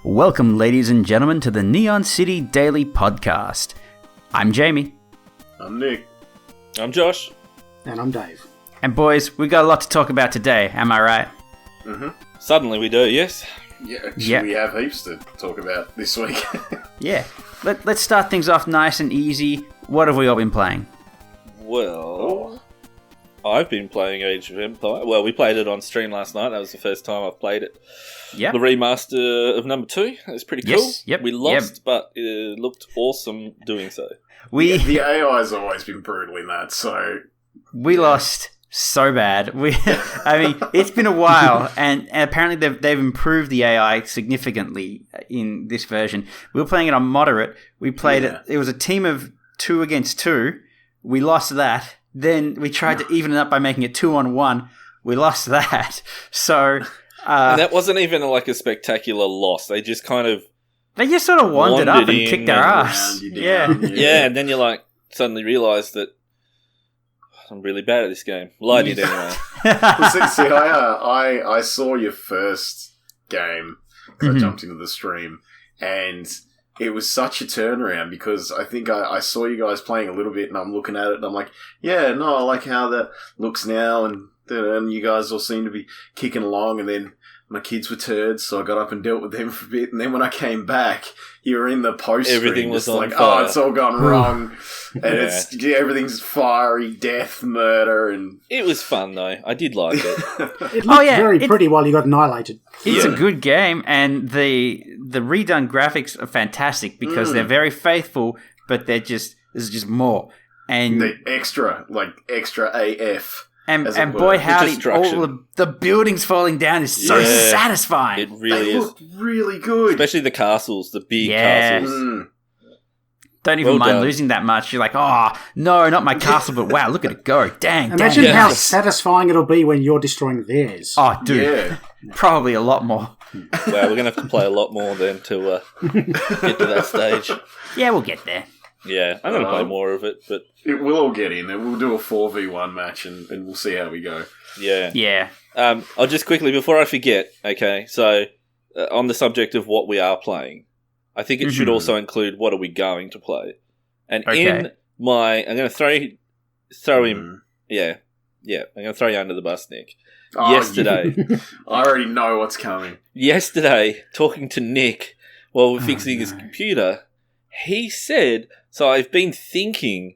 Welcome, ladies and gentlemen, to the Neon City Daily Podcast. I'm Jamie. I'm Nick. I'm Josh. And I'm Dave. And boys, we got a lot to talk about today, am I right? Mm-hmm. Suddenly we do, yes. Yeah, actually we have heaps to talk about this week. Yeah. Let's start things off nice and easy. What have we all been playing? Well, I've been playing Age of Empire. Well, we played it on stream last night. That was the first time I've played it. Yeah. The remaster of number 2. It was pretty cool. Yes, yep, We lost, but it looked awesome doing so. The AI's always been brutal in that, so... We lost so bad. I mean, it's been a while, and apparently they've improved the AI significantly in this version. We were playing it on moderate. We played it. It was a team of 2 against 2. We lost that. Then we tried to even it up by making it 2-on-1. We lost that. So... and that wasn't even like a spectacular loss. They just kind of... They just sort of wandered up and kicked our ass. Yeah, and then you like suddenly realise that I'm really bad at this game. Well, I did anyway. See, I saw your first game because I jumped into the stream, and it was such a turnaround because I think I saw you guys playing a little bit, and I'm looking at it, and I'm like, yeah, no, I like how that looks now, and you guys all seem to be kicking along, and then my kids were turds, so I got up and dealt with them for a bit, and then when I came back, you were in the post screen. Everything was on like, fire. Oh, it's all gone wrong, and everything's fiery, death, murder, and... It was fun, though. I did like it. It looked very pretty while you got annihilated. It's a good game, and the redone graphics are fantastic because they're very faithful, but there's just more. And the extra AF. And boy, howdy, all the buildings falling down is so satisfying. It really they is. look really good. Especially the castles, the big castles. Don't even mind losing that much. You're like, oh, no, not my castle, but wow, look at it go. Dang. Imagine how satisfying it'll be when you're destroying theirs. Oh, dude. Probably a lot more. Wow, we're going to have to play a lot more then to get to that stage. Yeah, we'll get there. Yeah, I'm going to play more of it, but... We'll all get in, and we'll do a 4v1 match, and we'll see how we go. Yeah. Yeah. I'll just quickly, before I forget, okay, so on the subject of what we are playing, I think it should also include what are we going to play. And in my... I'm going to throw him... Yeah, I'm going to throw you under the bus, Nick. Yesterday... I already know what's coming. Yesterday, talking to Nick while we're fixing his computer, he said... So I've been thinking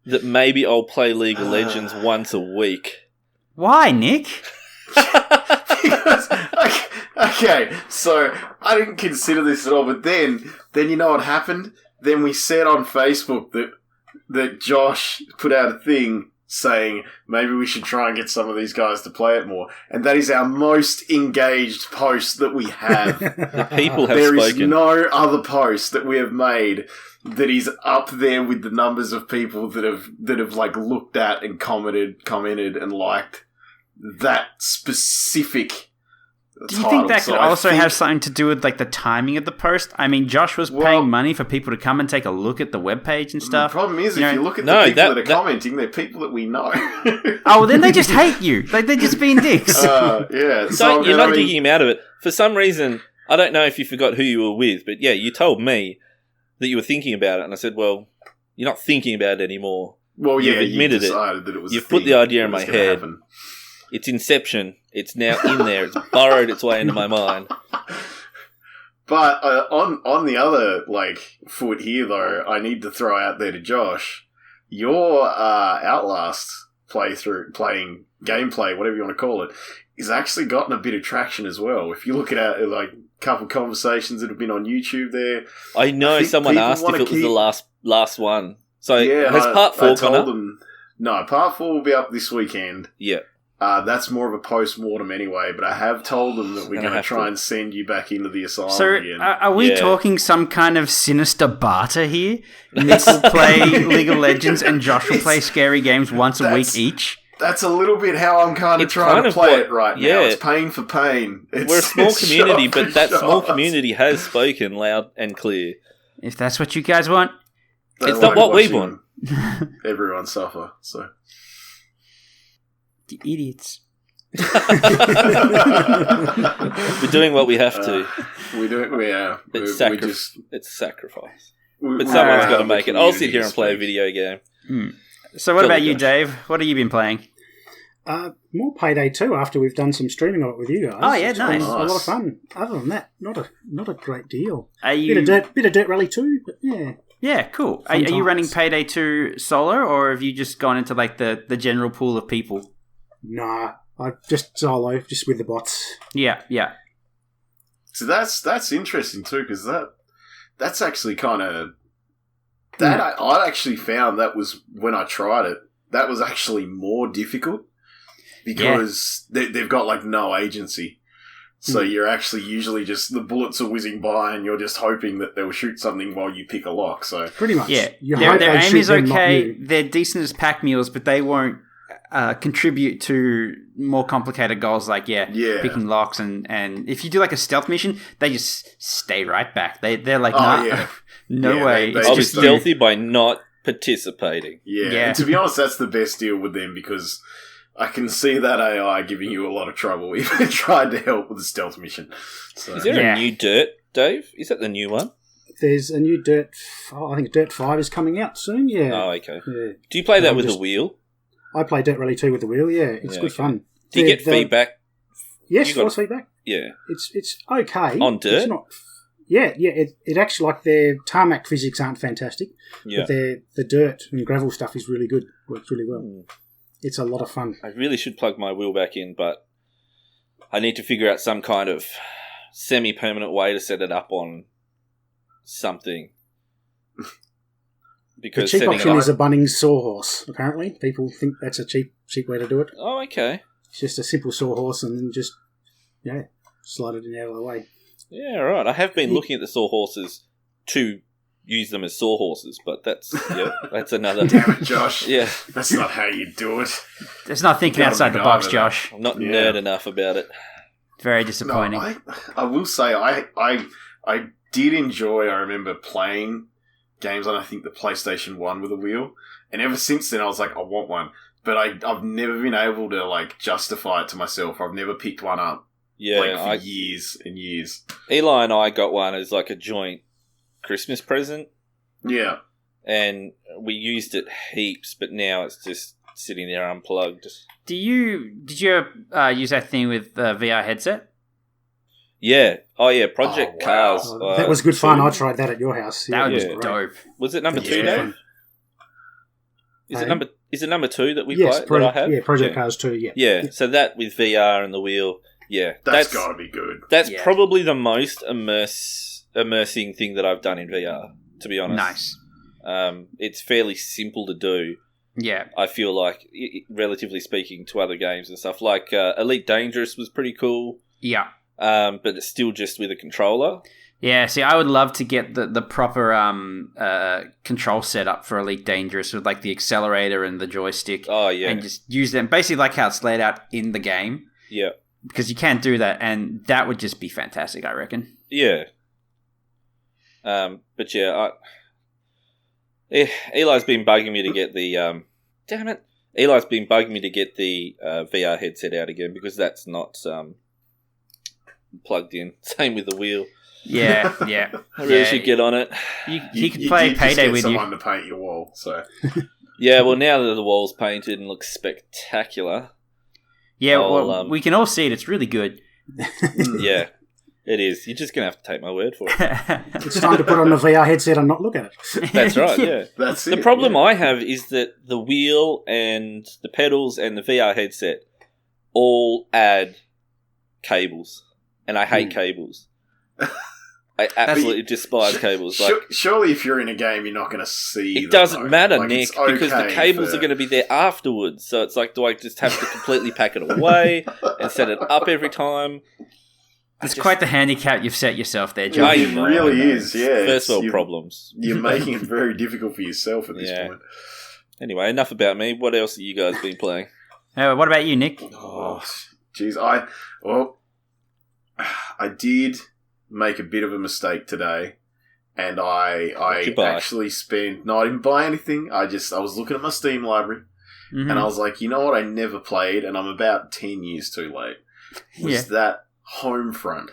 that maybe I'll play League of Legends once a week. Why, Nick? Because, okay, so I didn't consider this at all, but then you know what happened? Then we said on Facebook that Josh put out a thing saying maybe we should try and get some of these guys to play it more. And that is our most engaged post that we have. The people have spoken. There is no other post that we have made that is up there with the numbers of people that have like looked at and commented and liked that specific Do you think that could also have something to do with like the timing of the post? I mean, Josh was paying money for people to come and take a look at the webpage and stuff. The problem is, if you look at the people that are commenting, they're people that we know. Oh, well, then they just hate you. Like, they're just being dicks. Yeah. So you're not digging him out of it. For some reason, I don't know if you forgot who you were with, but yeah, you told me that you were thinking about it, and I said, well, you're not thinking about it anymore. Well, You've admitted you decided that it was You've put the idea in my head. Happen. It's Inception. It's now in there. It's burrowed its way into my mind. But on the other foot here, though, I need to throw out there to Josh, your Outlast gameplay, whatever you want to call it, is actually gotten a bit of traction as well. If you look at a couple of conversations that have been on YouTube there, I know someone asked if it was the last one. So has part 4 gone up? No, part 4 will be up this weekend. Yeah. That's more of a post-mortem anyway, but I have told them that we're going to try and send you back into the asylum again. Are we talking some kind of sinister barter here? Nick will play League of Legends and Josh will play scary games once a week each? That's a little bit how I'm kind of trying to play it right now. It's pain for pain. We're a small community, but that small community has spoken loud and clear. If that's what you guys want. It's not what we want. Everyone suffer, so... The idiots. We're doing what we have to. We do it. It's it's sacrifice. But we someone's are got to the make it. I'll sit community here and play a speak. video game. So what Jolly about you, gosh. Dave? What have you been playing? More Payday 2 after we've done some streaming of it with you guys. Oh, yeah, It's been nice. a lot of fun. Other than that, not a great deal. Are you? Bit of Dirt Rally 2, but yeah. Yeah, cool. Are Fun you running times. Payday 2 solo, or have you just gone into like the general pool of people? Nah, I just solo, just with the bots. Yeah. So that's interesting too, because that's actually kind of that I actually found that was when I tried it. That was actually more difficult because they've got like no agency. So you're actually usually just the bullets are whizzing by and you're just hoping that they'll shoot something while you pick a lock. So Pretty much. Yeah, You their hope they aim shoot is them, not okay. you. They're decent as pack mules, but they won't contribute to more complicated goals like Yeah. picking locks and if you do like a stealth mission, they just stay right back. They're like, Oh, nah, yeah. no Yeah, way. they It's I'll be just don't- stealthy by not participating. Yeah. Yeah. And to be honest, that's the best deal with them because I can see that AI giving you a lot of trouble if you tried to help with the stealth mission. So, Is there Yeah. a new Dirt, Dave? Is that the new one? There's a new Dirt. I think Dirt 5 is coming out soon. Yeah. Oh, okay. Yeah. Do you play that I'm with just- the wheel? I play Dirt Rally 2 with the wheel. Yeah, it's Yeah, good okay. fun. Do you get feedback? Yes, You got- force feedback. Yeah. It's okay. On Dirt? It's not. Yeah. It actually, like, their tarmac physics aren't fantastic, Yeah. but the dirt and gravel stuff is really good. Works really well. It's a lot of fun. I really should plug my wheel back in, but I need to figure out some kind of semi-permanent way to set it up on something. The Because cheap setting it option up... is a Bunnings sawhorse. Apparently, people think that's a cheap way to do it. Oh, okay. It's just a simple sawhorse and then just slide it in out of the way. Yeah, right. I have been looking at the sawhorses to use them as sawhorses, but that's another... damn it, Josh. Yeah, That's not how you do it. It's not thinking Gotta outside be the box, over Josh. I'm not Yeah. nerd enough about it. Very No, disappointing. I will say I did enjoy. I remember playing games on I think the PlayStation 1 with a wheel, and ever since then I was like, I want one, but I've never been able to like justify it to myself. I've never picked one up Yeah, like for years and years. Eli and I got one as like a joint Christmas present, Yeah, and we used it heaps, but now it's just sitting there unplugged. Did you use that thing with the VR headset? Yeah. Oh, yeah. Project Oh, wow. Cars. That was good fun. 2. I tried that at your house. That it was yeah. great. dope. Was it number That 2, was Dave? fun. Is it number 2 that we Yes, play, that I have? Project Cars 2, yeah. Yeah. So that with VR and the wheel, yeah, that's got to be good. That's Yeah. probably the most immersing thing that I've done in VR. To be honest, Nice. It's fairly simple to do. Yeah. I feel like, relatively speaking, to other games and stuff. Like Elite Dangerous was pretty cool, Yeah. but it's still just with a controller. Yeah, see, I would love to get the proper control setup for Elite Dangerous with like the accelerator and the joystick, Oh yeah, and just use them basically like how it's laid out in the game, yeah, because you can't do that, and that would just be fantastic, I reckon. yeah. But yeah, Eli's been bugging me to get the damn it. Eli's been bugging me to get the VR headset out again because that's not plugged in. Same with the wheel. Yeah, yeah. I really should get on it. He could play did just Payday get with you. someone to paint your wall, so Yeah, well, now that the wall's painted and looks spectacular, Yeah, I'll, well, we can all see it. It's really good. yeah, it is. You're just going to have to take my word for it. It's time to put on the VR headset and not look at it. That's right, yeah. that's The it. problem yeah. I have is that the wheel and the pedals and the VR headset all add cables, and I hate cables. I absolutely despise cables. Like, Surely, if you're in a game, you're not going to see. it them, doesn't though. matter, Like, Nick, it's okay because the cables for- are going to be there afterwards. So it's like, do I just have to completely pack it away and set it up every time? It's quite the handicap you've set yourself there, I Josh. It know, really I know. is, yeah. First world You're- problems. You're making it very difficult for yourself at this Yeah. point. Anyway, enough about me. What else have you guys been playing? What about you, Nick? Oh, jeez. I did make a bit of a mistake today, and I What'd you buy? actually spent. No, I didn't buy anything. I was looking at my Steam library, and I was like, you know what? I never played, and I'm about 10 years too late. Was that Homefront?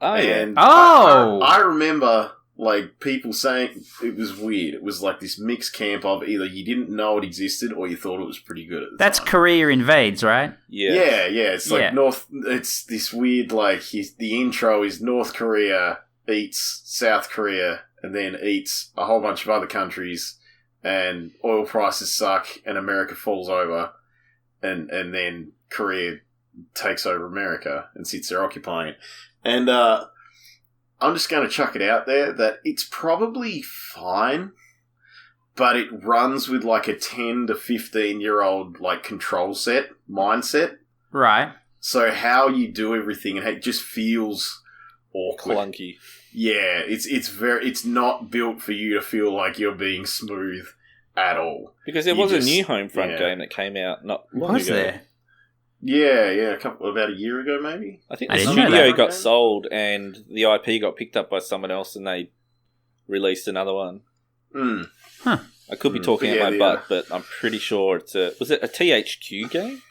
Oh yeah. And I remember like people saying it was weird. It was like this mixed camp of either you didn't know it existed or you thought it was pretty good at the That's time. Korea Invades, right? Yeah. Yeah. It's like it's this weird like the intro is North Korea eats South Korea and then eats a whole bunch of other countries, and oil prices suck and America falls over, and then Korea takes over America and sits there occupying it. And I'm just going to chuck it out there that it's probably fine, but it runs with like a 10 to 15-year-old like control set mindset. Right. So how you do everything, and it just feels awkward. Clunky. Yeah, it's not built for you to feel like you're being smooth at all. Because there was a new Homefront game that came out not long ago. Was there? Yeah, about a year ago, maybe. I think I the didn't know studio that. got sold and the IP got picked up by someone else, and they released another one. Huh. I could be talking out my butt, but I'm pretty sure was it a THQ game?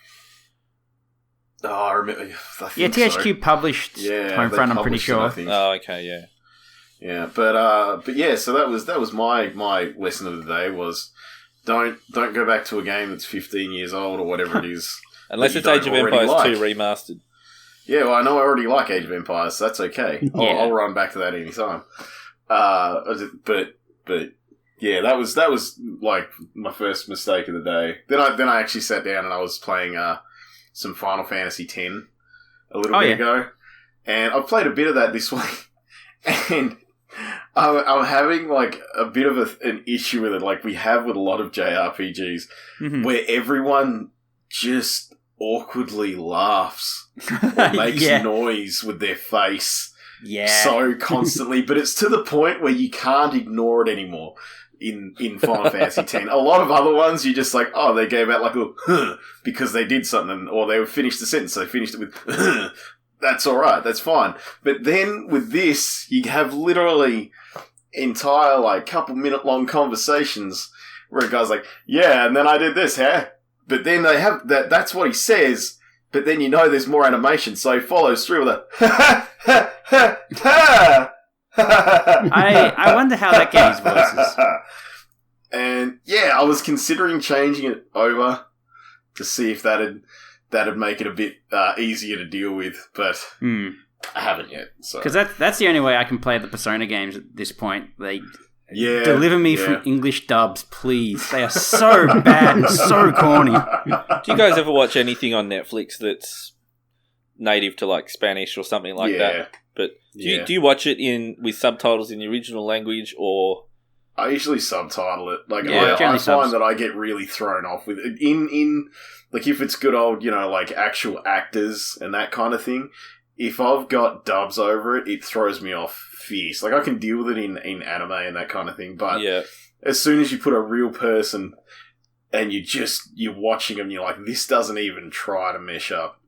Oh, I remember. I think THQ so. published Homefront, I'm pretty sure. Oh, okay, yeah. Yeah, but yeah, so that was my lesson of the day was don't go back to a game that's 15 years old or whatever it is. Unless it's Age of Empires 2 remastered. Yeah, well, I know I already like Age of Empires, so that's okay. I'll run back to that any time. But yeah, that was like my first mistake of the day. Then I actually sat down and I was playing some Final Fantasy X a little bit ago, and I've played a bit of that this week, and I'm having like a bit of an issue with it, like we have with a lot of JRPGs, where everyone just awkwardly laughs or makes noise with their face so constantly, but it's to the point where you can't ignore it anymore in Final Fantasy X. A lot of other ones, you just like, oh, they gave out like a huh, because they did something, or they finished the sentence, so they finished it with huh. That's alright, that's fine. But then with this, you have literally entire like couple minute long conversations where a guy's like, yeah, and then I did this, huh? But then they have that's what he says, but then you know there's more animation, so he follows through with a ha ha ha ha. I wonder how that game's voices. And yeah, I was considering changing it over to see if that'd make it a bit easier to deal with, but I haven't yet. Because that's the only way I can play the Persona games at this point. They deliver me from English dubs, please. They are so bad and so corny. Do you guys ever watch anything on Netflix that's native to like Spanish or something like that? But do you watch it with subtitles in the original language, or? I usually subtitle it. Like I find that I get really thrown off with it. In like if it's good old, like actual actors and that kind of thing. If I've got dubs over it, it throws me off fierce. Like I can deal with it in anime and that kind of thing, but as soon as you put a real person and you're watching them, you're like, this doesn't even try to mesh up.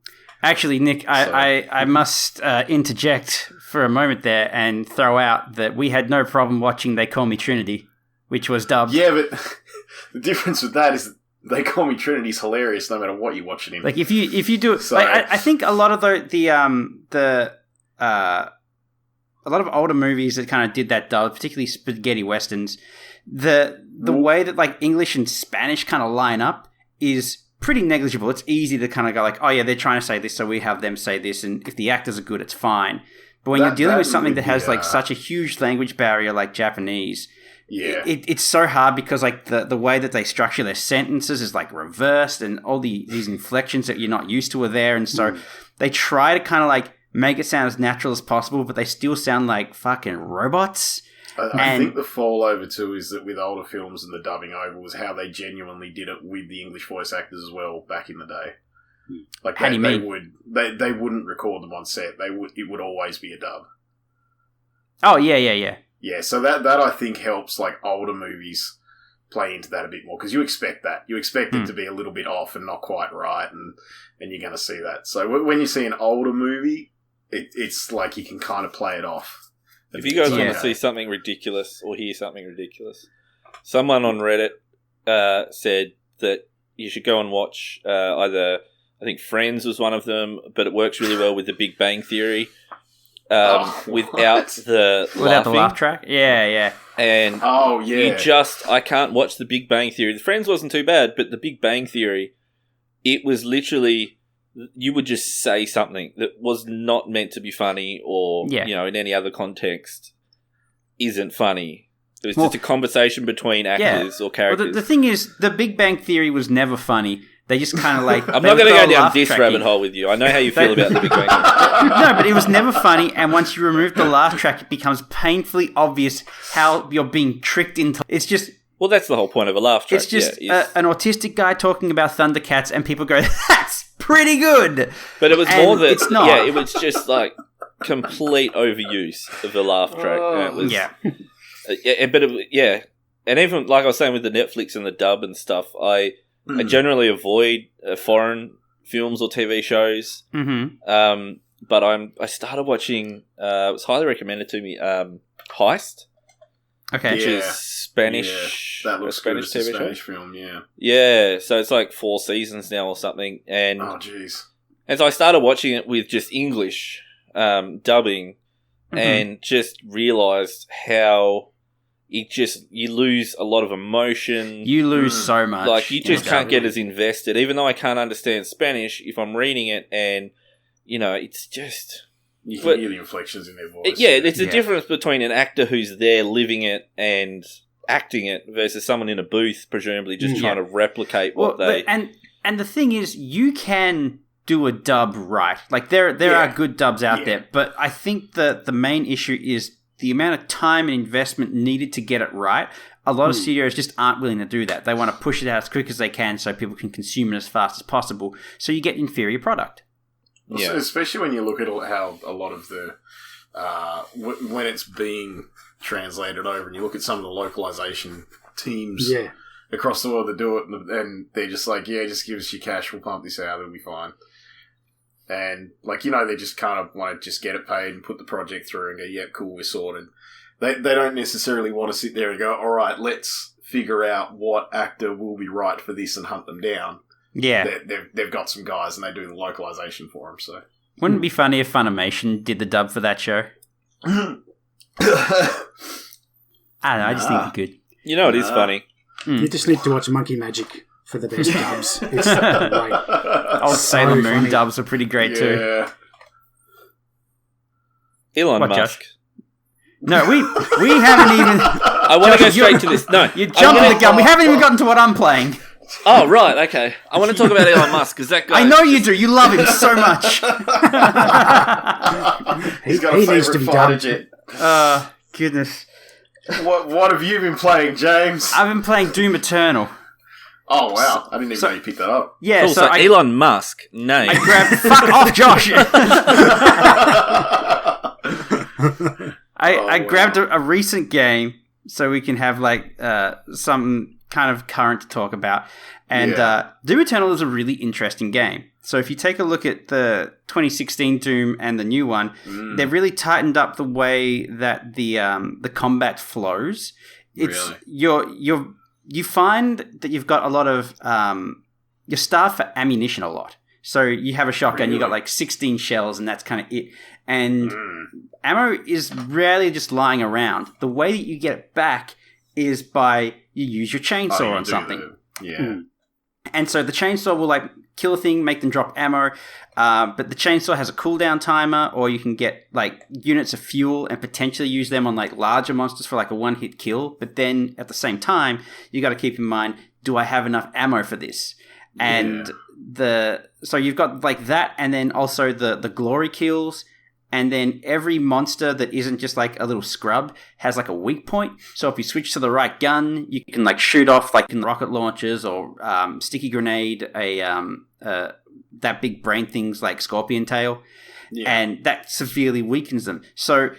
Actually, Nick, I must interject for a moment there and throw out that we had no problem watching They Call Me Trinity, which was dubbed. Yeah, but the difference with that is They Call Me Trinity's hilarious no matter what you watch it in. Like if you do it, I think a lot of a lot of older movies that kind of did that dub, particularly spaghetti westerns, the way that like English and Spanish kind of line up is pretty negligible. It's easy to kind of go like, oh yeah, they're trying to say this, so we have them say this, and if the actors are good, it's fine. But when you're dealing with something that has like such a huge language barrier like Japanese, it's so hard because like the way that they structure their sentences is like reversed, and all these inflections that you're not used to are there, and so they try to kind of like make it sound as natural as possible, but they still sound like fucking robots. I think the fall over too is that with older films and the dubbing over was how they genuinely did it with the English voice actors as well back in the day. Like how do you mean? They wouldn't record them on set. It would always be a dub. Oh yeah. Yeah, so that I think helps like older movies play into that a bit more because you expect that. You expect it to be a little bit off and not quite right, and you're going to see that. So when you see an older movie, it's like you can kind of play it off. If you guys want to see something ridiculous or hear something ridiculous, someone on Reddit said that you should go and watch either. I think Friends was one of them, but it works really well with The Big Bang Theory. Without the laugh track. Yeah. And I can't watch The Big Bang Theory. The Friends wasn't too bad, but The Big Bang Theory, it was literally, you would just say something that was not meant to be funny or, in any other context isn't funny. It was just a conversation between actors or characters. Well, the thing is, The Big Bang Theory was never funny. They just kind of like... I'm not going to go down this rabbit hole with you. I know how you feel about The Big Bang Theory. No, but it was never funny, and once you remove the laugh track, it becomes painfully obvious how you're being tricked into... It's just... Well, that's the whole point of a laugh track. It's just an autistic guy talking about Thundercats, and people go, that's pretty good! But it was more that... It's not. Yeah, it was just like complete overuse of the laugh track. And it was, and even, like I was saying with the Netflix and the dub and stuff, I generally avoid foreign films or TV shows. Mm-hmm. But I started watching. It was highly recommended to me. Heist. Okay. Which is Spanish. Yeah, that looks Spanish good. TV Spanish show. film. Yeah. Yeah. So it's like 4 seasons now or something. And jeez. And so I started watching it with just English dubbing, and just realised how. You lose a lot of emotion. You lose so much. Like, you just can't get as invested. Even though I can't understand Spanish, if I'm reading it and, it's just... You can hear the inflections in their voice. It's a difference between an actor who's there living it and acting it versus someone in a booth, presumably just trying to replicate what they... And the thing is, you can do a dub right. Like, there are good dubs out there, but I think that the main issue is the amount of time and investment needed to get it right. A lot of studios just aren't willing to do that. They want to push it out as quick as they can so people can consume it as fast as possible. So you get inferior product. Yeah. Especially when you look at how a lot of the... when it's being translated over and you look at some of the localization teams across the world that do it and they're just like, just give us your cash, we'll pump this out, it'll be fine. And, they just kind of want to just get it paid and put the project through and go, yeah, cool, we're sorted. They don't necessarily want to sit there and go, all right, let's figure out what actor will be right for this and hunt them down. Yeah. They've got some guys and they do the localization for them, so. Wouldn't it be funny if Funimation did the dub for that show? I don't know, I just think it'd be good. It is funny. You just need to watch Monkey Magic for the best dubs. It's great. I'll say the Moon dubs are pretty great too. Elon Musk. No, we haven't even... I want to go straight to this. No. You're jumping the gun. We haven't even gotten to what I'm playing. Oh, right, okay. I want to talk about Elon Musk, because that guy... I know you do. You love him so much. He's got a favourite fighter jet. Goodness. What have you been playing, James? I've been playing Doom Eternal. Oh, wow. I didn't even know you picked that up. Yeah, cool, so Elon Musk, name. I grabbed... Fuck off, Josh! I grabbed a recent game so we can have, some kind of current to talk about. And Doom Eternal is a really interesting game. So if you take a look at the 2016 Doom and the new one, they've really tightened up the way that the combat flows. It's really? You find that you've got a lot of you're starved for ammunition a lot. So you have a shotgun, you got 16 shells, and that's kind of it. And ammo is rarely just lying around. The way that you get it back is by you use your chainsaw on something. And so the chainsaw will kill a thing, make them drop ammo, but the chainsaw has a cooldown timer, or you can get units of fuel and potentially use them on larger monsters for a one-hit kill. But then at the same time, you got to keep in mind, do I have enough ammo for this? And so you've got that, and then also the glory kills. And then every monster that isn't just a little scrub has a weak point. So if you switch to the right gun, you can shoot off rocket launchers or sticky grenade, that big brain things like Scorpion Tail, and that severely weakens them. So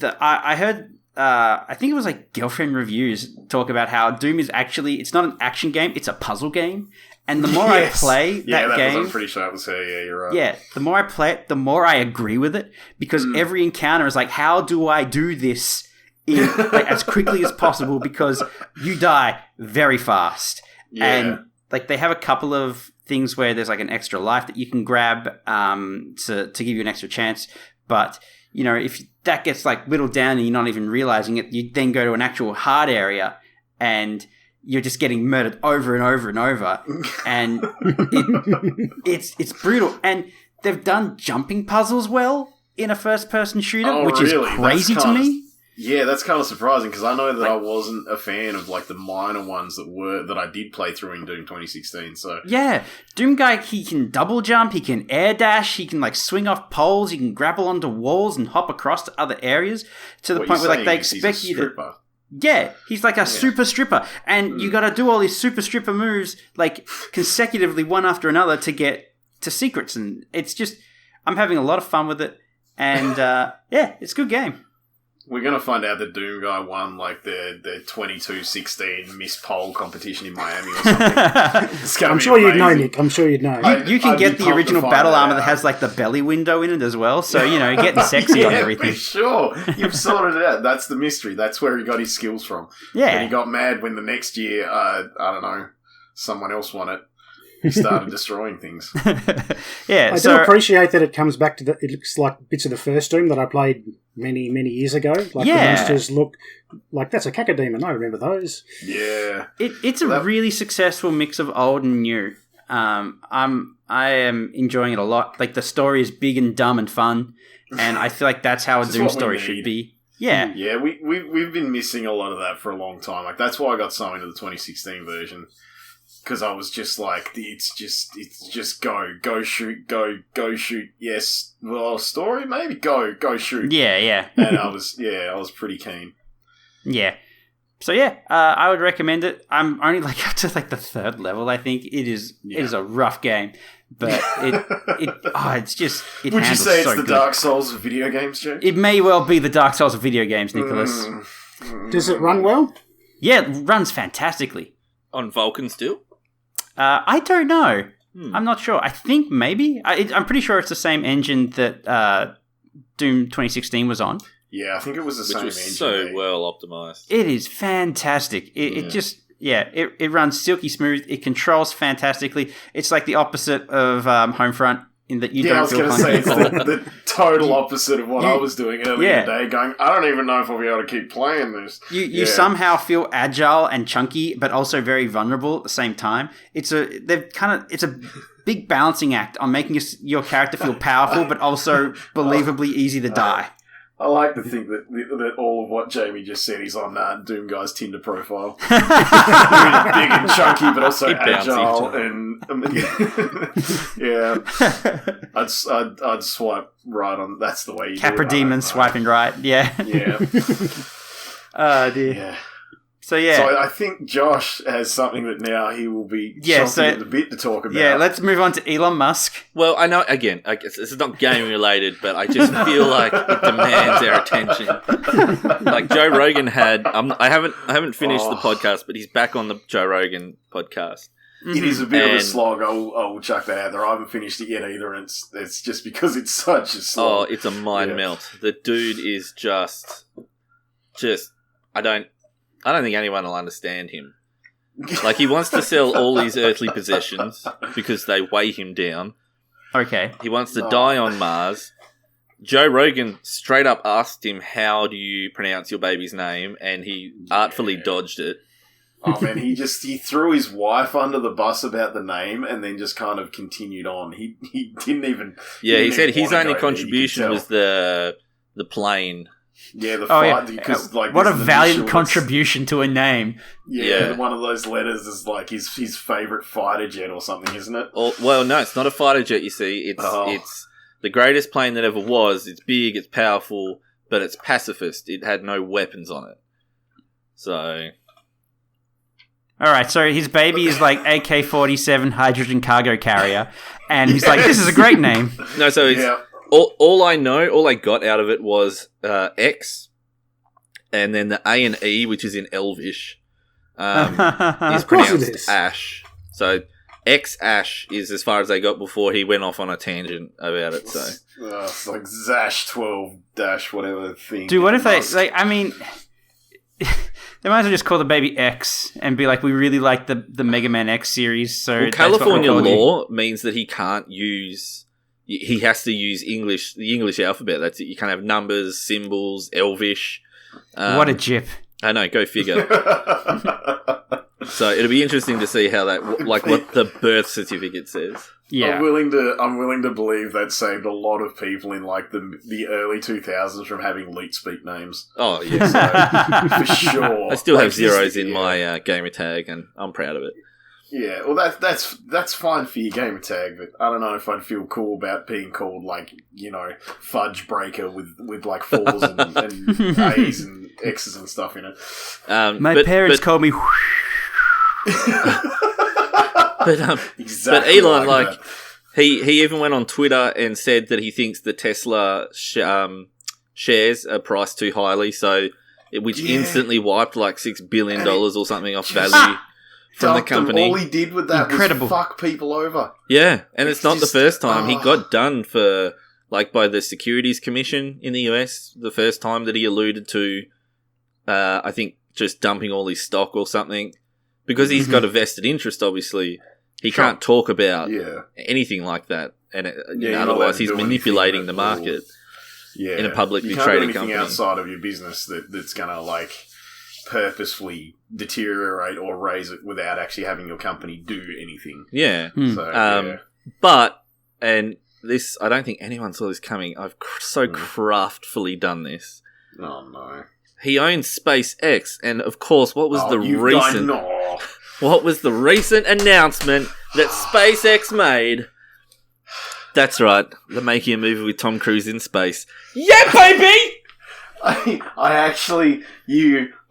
I heard. I think it was Girlfriend Reviews talk about how Doom is it's not an action game, it's a puzzle game. And the more I play that game... I'm pretty sure that was her, you're right. Yeah, the more I play it, the more I agree with it. Because every encounter is how do I do this as quickly as possible? Because you die very fast. Yeah. And like they have a couple of things where there's like an extra life that you can grab to give you an extra chance. But, you know, if that gets like whittled down and you're not even realizing it, you then go to an actual hard area and you're just getting murdered over and over and over. And it's brutal. And they've done jumping puzzles well in a first-person shooter, which is crazy to me. Yeah, that's kind of surprising because I know that I wasn't a fan of like the minor ones that I did play through in Doom 2016. So yeah, Doom Guy, he can double jump, he can air dash, he can like swing off poles, he can grapple onto walls and hop across to other areas to the point where like they expect you to. Yeah, he's like a super stripper, and you got to do all these super stripper moves like consecutively one after another to get to secrets, and it's just I'm having a lot of fun with it, and yeah, it's a good game. We're going to find out that Doom Guy won, like, the 22-16 Miss Pole competition in Miami or something. I'm sure you'd know, Nick. I'm sure you'd know. You can get the original battle armor that has, like, the belly window in it as well. So, you know, getting sexy on everything. For sure. You've sorted it out. That's the mystery. That's where he got his skills from. Yeah. And he got mad when the next year, I don't know, someone else won it. He started destroying things. Yeah, I do appreciate that it comes back to it looks like bits of the first Doom that I played many, many years ago. Like the monsters look like that's a cacodemon. I remember those. Yeah. It's a really successful mix of old and new. I am enjoying it a lot. Like the story is big and dumb and fun, and I feel like that's how a Doom story should be. Yeah. Yeah, we've been missing a lot of that for a long time. Like that's why I got so into the 2016 version. Because I was just like, it's just go shoot. Yes, well, story maybe go shoot. Yeah. And I was pretty keen. Yeah. So yeah, I would recommend it. I'm only like up to like the third level. I think it is a rough game, but it's just it. Would you say it's so the good. Dark Souls of video games, Joe? It may well be the Dark Souls of video games, Nicholas. Does it run well? Yeah, it runs fantastically. On Vulkan still? I don't know. I'm not sure. I think maybe. I'm pretty sure it's the same engine that Doom 2016 was on. Yeah, I think it was the same engine. Which was so well optimized. It is fantastic. It just... Yeah, it runs silky smooth. It controls fantastically. It's like the opposite of Homefront in that you don't feel I was going to say, it's the total opposite of what I was doing earlier today, going, I don't even know if I'll be able to keep playing this. You somehow feel agile and chunky, but also very vulnerable at the same time. It's a big balancing act on making your character feel powerful, but also believably easy to die. I like to think that all of what Jamie just said is on Doom Guy's Tinder profile. Big and chunky, but also agile and yeah. I'd swipe right on. That's the way you Capra do it. Demon swiping right. Yeah. Yeah. Oh dear. Yeah. So yeah. So I think Josh has something that now he will be chomping at the bit to talk about. Yeah, let's move on to Elon Musk. Well, I know, again, I guess this is not gaming related, but I just feel like it demands our attention. Like Joe Rogan had, I haven't finished the podcast, but he's back on the Joe Rogan podcast. It is a bit of a slog. I will chuck that out there. I haven't finished it yet either, and it's just because it's such a slog. Oh, it's a mind melt. The dude is just I don't think anyone will understand him. Like, he wants to sell all his earthly possessions because they weigh him down. Okay. He wants to die on Mars. Joe Rogan straight up asked him, how do you pronounce your baby's name? And he artfully dodged it. Oh, man, he threw his wife under the bus about the name and then just kind of continued on. He didn't even... Yeah, he said his only contribution was the plane. Yeah, the fight, because like what a valiant contribution to a name. Yeah, one of those letters is like his favourite fighter jet or something, isn't it? Well, no, it's not a fighter jet, you see. It's the greatest plane that ever was. It's big, it's powerful, but it's pacifist. It had no weapons on it. So... Alright, so his baby is like AK-47 hydrogen cargo carrier, and he's like, this is a great name. No, so it's... Yeah. All I got out of it was X, and then the A and E, which is in Elvish, is pronounced Ash. So X Ash is as far as they got before he went off on a tangent about it. So it's like Zash 12 dash whatever thing. Dude, what if they like? I mean, They might as well just call the baby X and be like, we really like the Mega Man X series. So well, California law means that he can't use. He has to use the English alphabet. That's it. You can't have numbers, symbols, Elvish. What a jip! I know. Go figure. So it'll be interesting to see how that, like, what the birth certificate says. Yeah, I'm willing to believe that saved a lot of people in like the early 2000s from having leet speak names. Oh yeah, so, for sure. I still have zeros in my gamer tag, and I'm proud of it. Yeah, well, that's fine for your gamer tag, but I don't know if I'd feel cool about being called like, you know, Fudge Breaker with like 4s and A's and X's and stuff in it. My parents called me. But Elon, like he even went on Twitter and said that he thinks the Tesla shares are priced too highly, which instantly wiped like $6 billion or something off value from the company. All he did with that was fuck people over. Yeah, and it's not the first time. He got done for by the Securities Commission in the US the first time that he alluded to, I think, just dumping all his stock or something. Because he's got a vested interest, obviously, he can't talk about anything like that. And otherwise, he's manipulating the market in a publicly traded company. Outside of your business that's going to like purposefully deteriorate or raise it without actually having your company do anything. Yeah. So, But, and this, I don't think anyone saw this coming. I've so craftfully done this. Oh no. He owns SpaceX, and of course, what was the recent announcement that SpaceX made? That's right, they're making a movie with Tom Cruise in space. Yeah, baby! I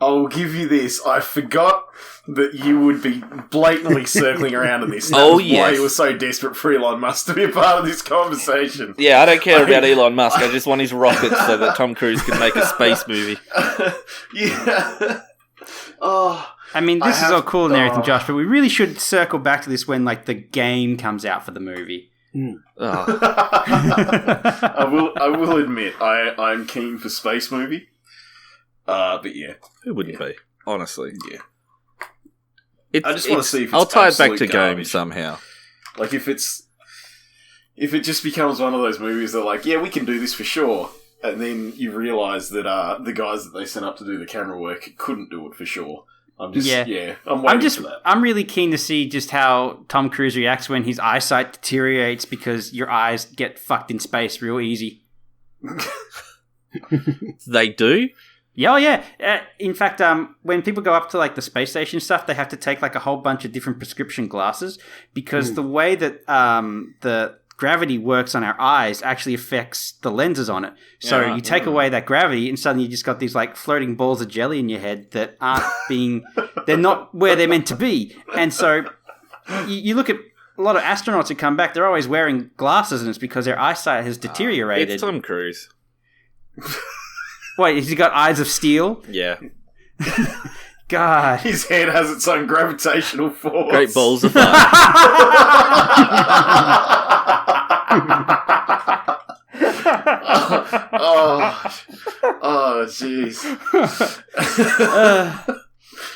will give you this. I forgot that you would be blatantly circling around in this. Why you were so desperate for Elon Musk to be a part of this conversation. Yeah, I don't care about Elon Musk. I just want his rockets so that Tom Cruise can make a space movie. Yeah. Oh, I mean, this is all cool and everything, Josh, but we really should circle back to this when the game comes out for the movie. Oh. I will admit I'm keen for space movie. But yeah, who wouldn't be? Honestly, yeah. I just want to see if it's I'll tie it back to garbage. Game somehow. Like if it just becomes one of those movies that like, yeah, we can do this for sure, and then you realise that the guys that they sent up to do the camera work couldn't do it for sure. I'm waiting for that. I'm really keen to see just how Tom Cruise reacts when his eyesight deteriorates because your eyes get fucked in space real easy. They do? Yeah, oh yeah. In fact, when people go up to the space station stuff, they have to take a whole bunch of different prescription glasses because the way that the gravity works on our eyes actually affects the lenses on it. So you take away that gravity and suddenly you just got these floating balls of jelly in your head that aren't they're not where they're meant to be. And so you look at a lot of astronauts who come back, they're always wearing glasses and it's because their eyesight has deteriorated. It's Tom Cruise. Wait, has he got eyes of steel? Yeah. God. His head has its own gravitational force. Great balls of fire. Oh, jeez.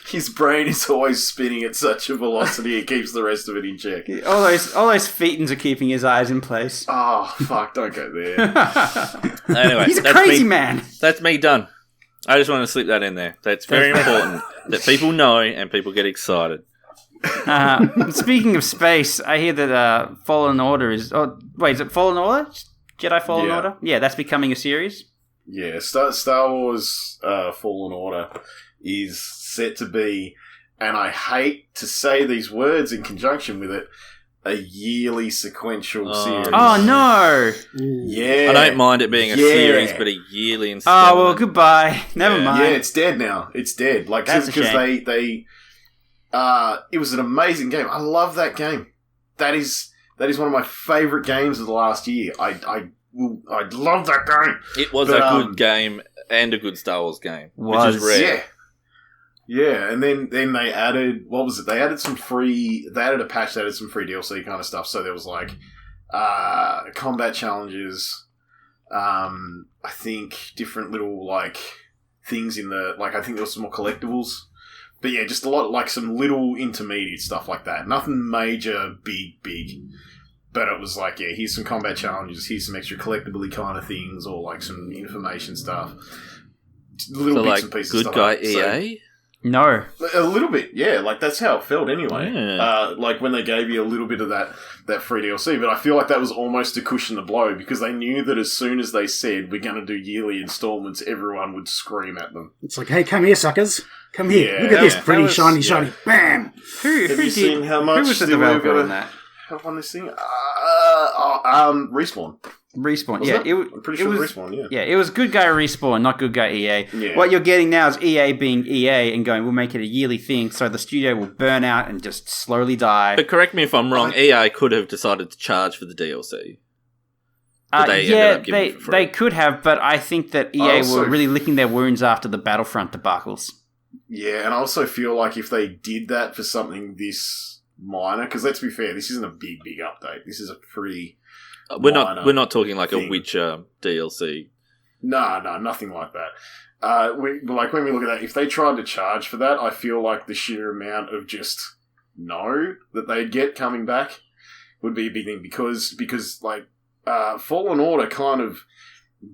His brain is always spinning at such a velocity it keeps the rest of it in check. All those phaetons are keeping his eyes in place. Oh, fuck, don't go there. Anyway, he's a crazy man. That's me done. I just want to slip that in there. That's very important that people know and people get excited. Speaking of space, I hear that Fallen Order is... Oh, wait, is it Fallen Order? Jedi Fallen Order? Yeah, that's becoming a series? Yeah, Star Wars Fallen Order is set to be, and I hate to say these words in conjunction with it, a yearly sequential series. Oh, no! Yeah. I don't mind it being a series, but a yearly installment. Oh, well, goodbye. Never mind. Yeah, it's dead now. It's dead. Because they it was an amazing game. I love that game. That is one of my favourite games of the last year. I love that game. It was a good game and a good Star Wars game, which is rare. Yeah. Yeah, and then they added, what was it? They added a patch that added some free DLC kind of stuff. So there was combat challenges, I think different little things in the like. I think there was some more collectibles, but yeah, just a lot like some little intermediate stuff like that. Nothing major, big. But it was like, yeah, here's some combat challenges, here's some extra collectible kind of things, or like some information stuff. Little bits and pieces. Good guy EA. No. A little bit, yeah. Like, that's how it felt anyway. Yeah. Like, when they gave you a little bit of that free DLC. But I feel like that was almost to cushion the blow, because they knew that as soon as they said, we're going to do yearly installments, everyone would scream at them. It's like, hey, come here, suckers. Come here. Yeah, Look at this pretty, was- shiny. Bam! Who Have you seen how much who was the they were developer gonna on that? have on this thing? Respawn. Respawn. Was Yeah, it? I'm pretty sure Respawn, yeah. Yeah, it was good guy Respawn, not good guy EA. Yeah. What you're getting now is EA being EA and going, we'll make it a yearly thing, so the studio will burn out and just slowly die. But correct me if I'm wrong, EA could have decided to charge for the DLC. But they ended up giving it for free. They could have, but I think that EA also- were really licking their wounds after the Battlefront debacles. Yeah, and I also feel like if they did that for something this minor, because let's be fair, this isn't a big update. This is a pretty... We're not talking like thing. a Witcher DLC. No, nothing like that. When we look at that, if they tried to charge for that, I feel like the sheer amount of just no that they'd get coming back would be a big thing, because Fallen Order kind of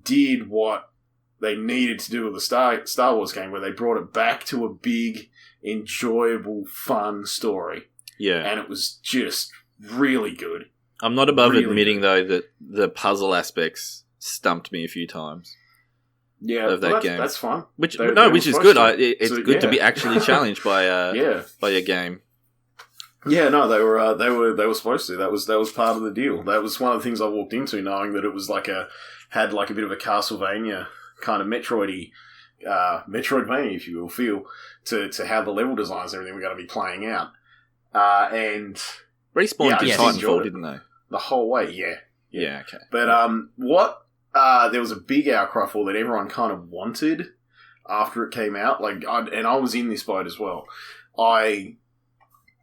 did what they needed to do with the Star Wars game, where they brought it back to a big, enjoyable, fun story. Yeah. And it was just really good. I'm not above Really admitting, though, that the puzzle aspects stumped me a few times. Yeah, Of that game. that's fun. Which They is were good. supposed to. It's So, good to yeah. be actually challenged by Yeah. a game. Yeah, no, they were supposed to. That was part of the deal. That was one of the things I walked into, knowing that it was had a bit of a Castlevania kind of Metroidvania, if you will, feel to how the level designs and everything were going to be playing out. And Respawn Yeah, did yes, Titanfall, enjoyed it. didn't they? the whole way, yeah. Yeah, okay. But there was a big outcry for that everyone kind of wanted after it came out. I was in this boat as well. I